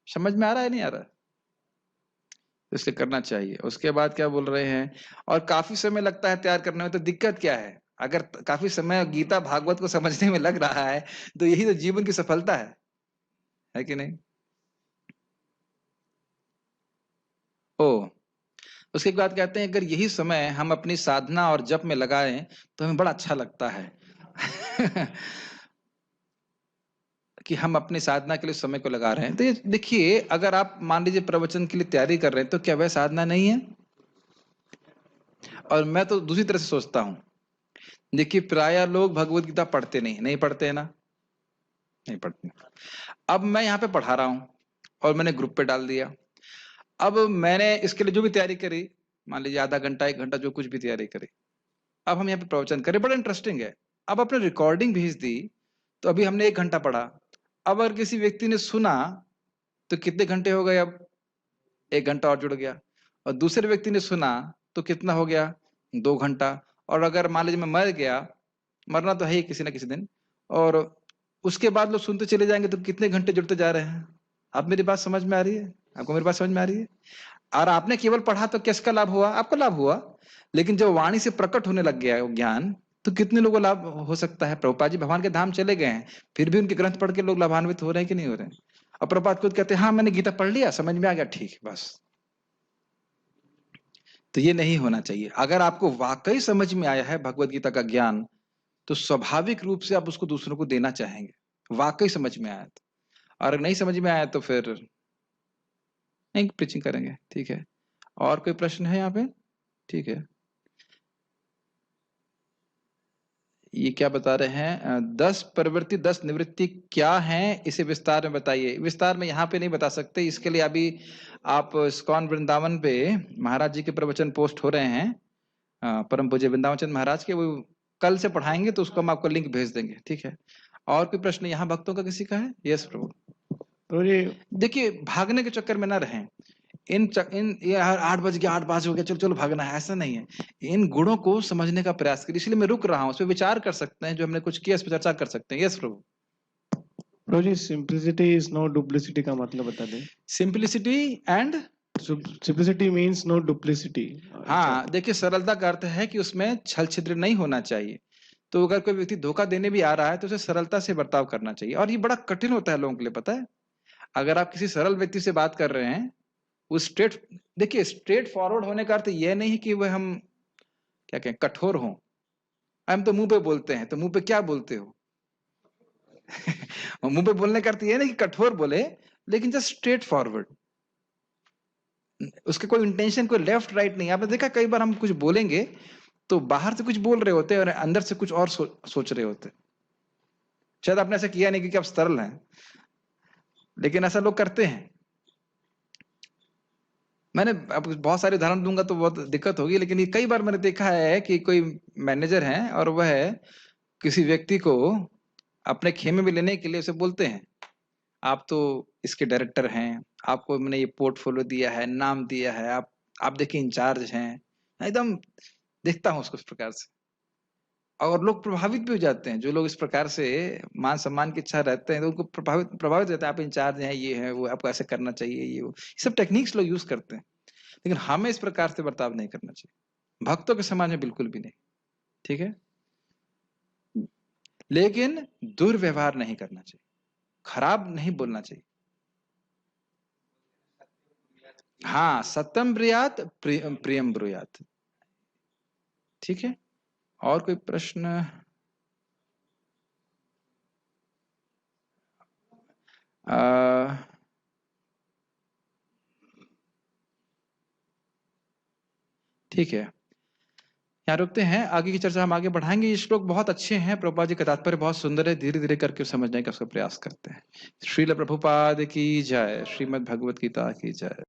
समझ में आ रहा है नहीं आ रहा? इसलिए करना चाहिए। उसके बाद क्या बोल रहे हैं, और काफी समय लगता है तैयार करने में, तो दिक्कत क्या है? अगर काफी समय गीता भागवत को समझने में लग रहा है तो यही तो जीवन की सफलता है कि नहीं? ओ उसके बाद कहते हैं अगर यही समय हम अपनी साधना और जप में लगाएं तो हमें बड़ा अच्छा लगता है कि हम अपनी साधना के लिए समय को लगा रहे हैं। तो ये देखिए, अगर आप मान लीजिए प्रवचन के लिए तैयारी कर रहे हैं तो क्या वह साधना नहीं है? और मैं तो दूसरी तरह से सोचता हूं। देखिए प्राय लोग भगवत गीता पढ़ते नहीं पढ़ते है ना, नहीं पढ़ते। अब मैं यहाँ पे पढ़ा रहा हूं और मैंने ग्रुप पे डाल दिया। अब मैंने इसके लिए जो भी तैयारी करी, मान लीजिए आधा घंटा 1 घंटा जो कुछ भी तैयारी करी, अब हम यहाँ पे प्रवचन करें, बड़ा इंटरेस्टिंग है। अब अपने रिकॉर्डिंग भेज दी, तो अभी हमने 1 घंटा पढ़ा। अब अगर किसी व्यक्ति ने सुना तो कितने घंटे हो गए? अब 1 घंटा और जुड़ गया। और दूसरे व्यक्ति ने सुना तो कितना हो गया? 2 घंटा। और अगर मान लीजिए मैं मर गया, मरना तो है ही किसी ना किसी दिन, और उसके बाद लोग सुनते चले जाएंगे तो कितने घंटे जुड़ते जा रहे हैं। अब मेरी बात समझ में आ रही है? आपको मेरी बात समझ में आ रही है? और आपने केवल पढ़ा तो किसका लाभ हुआ? आपका लाभ हुआ। लेकिन जब वाणी से प्रकट होने लग गया ज्ञान तो कितने लोगों को लाभ हो सकता है। प्रभुपाद जी भगवान के धाम चले गए हैं, फिर भी उनके ग्रंथ पढ़ के लोग लाभान्वित हो रहे हैं कि नहीं हो रहे हैं? और प्रभुपाद खुद कहते हैं हाँ मैंने गीता पढ़ लिया, समझ में आ गया, ठीक है बस। तो ये नहीं होना चाहिए। अगर आपको वाकई समझ में आया है भगवत गीता का ज्ञान तो स्वाभाविक रूप से आप उसको दूसरों को देना चाहेंगे, वाकई समझ में आया तो। और नहीं समझ में आया तो फिर नहीं प्रीचिंग करेंगे। ठीक है, और कोई प्रश्न है यहाँ पे? ठीक है, ये क्या बता रहे हैं? 10 प्रवृत्ति 10 निवृत्ति क्या है, इसे विस्तार में बताइए। विस्तार में यहाँ पे नहीं बता सकते, इसके लिए अभी आप इस्कॉन वृंदावन पे महाराज जी के प्रवचन पोस्ट हो रहे हैं, परम पूज्य वृंदावन चंद्र महाराज के, वो कल से पढ़ाएंगे तो उसको हम आपको लिंक भेज देंगे। ठीक है, और कोई प्रश्न यहाँ भक्तों का किसी का है? यस प्रभु। देखिए भागने के चक्कर में ना रहें। इन 8 बज गया, 8 बज हो गया, चलो चलो भागना है, ऐसा नहीं है। इन गुणों को समझने का प्रयास करिए। इसलिए मैं रुक रहा हूँ, उस पर विचार कर सकते हैं, जो हमने कुछ किया इस पर चर्चा कर सकते हैं। यस प्रभु। प्रभु जी सिंप्लिसिटी इज नो डुप्लिसिटी का मतलब बता दें। Simplicity and simplicity means no duplicity. हाँ देखिए, सरलता का अर्थ है कि उसमें छल छिद्र नहीं होना चाहिए। तो अगर कोई व्यक्ति धोखा देने भी आ रहा है तो उसे सरलता से बर्ताव करना चाहिए। और ये बड़ा कठिन होता है लोगों के लिए, पता है। अगर आप किसी सरल व्यक्ति से बात कर रहे हैं, वो देखिए स्ट्रेट फॉरवर्ड होने का अर्थ यह नहीं कि वह हम क्या कहें कठोर हों। हम तो मुंह पे बोलते हैं, तो मुंह पे क्या बोलते हो मुंह पे बोलने का अर्थ यह नहीं कि कठोर बोले, लेकिन जस्ट स्ट्रेट फॉरवर्ड। उसके कोई इंटेंशन, कोई लेफ्ट राइट नहीं। आपने देखा कई बार हम कुछ बोलेंगे तो बाहर से कुछ बोल रहे होते हैं और अंदर से कुछ और सोच रहे होते। शायद आपने ऐसा किया नहीं क्योंकि आप सरल हैं, लेकिन ऐसा लोग करते हैं। मैंने अब बहुत सारे उदाहरण दूंगा तो बहुत दिक्कत होगी, लेकिन ये कई बार मैंने देखा है कि कोई मैनेजर है और वह किसी व्यक्ति को अपने खेमे में लेने के लिए उसे बोलते हैं आप तो इसके डायरेक्टर हैं, आपको मैंने ये पोर्टफोलियो दिया है, नाम दिया है, आप आप देखिए इंचार्ज हैं, एकदम देखता हूँ उसको इस प्रकार से, और लोग प्रभावित भी हो जाते हैं। जो लोग इस प्रकार से मान सम्मान की इच्छा रहते हैं तो उनको प्रभावित रहता है, आप इंचार्ज हैं, ये है वो, आपको ऐसे करना चाहिए, ये वो, ये सब टेक्निक्स लोग यूज करते हैं। लेकिन हमें इस प्रकार से बर्ताव नहीं करना चाहिए, भक्तों के समाज में बिल्कुल भी नहीं। ठीक है, लेकिन दुर्व्यवहार नहीं करना चाहिए, खराब नहीं बोलना चाहिए। हाँ, सत्यम ब्रूयात प्रियम ब्रूयात। ठीक है, और कोई प्रश्न? ठीक है, यहाँ रुकते हैं, आगे की चर्चा हम आगे बढ़ाएंगे। ये श्लोक बहुत अच्छे हैं, प्रभुपाद जी का तात्पर्य बहुत सुंदर है, धीरे धीरे करके समझने का उसका प्रयास करते हैं। श्रील प्रभुपाद की जय, श्रीमद् भगवत गीता की जय।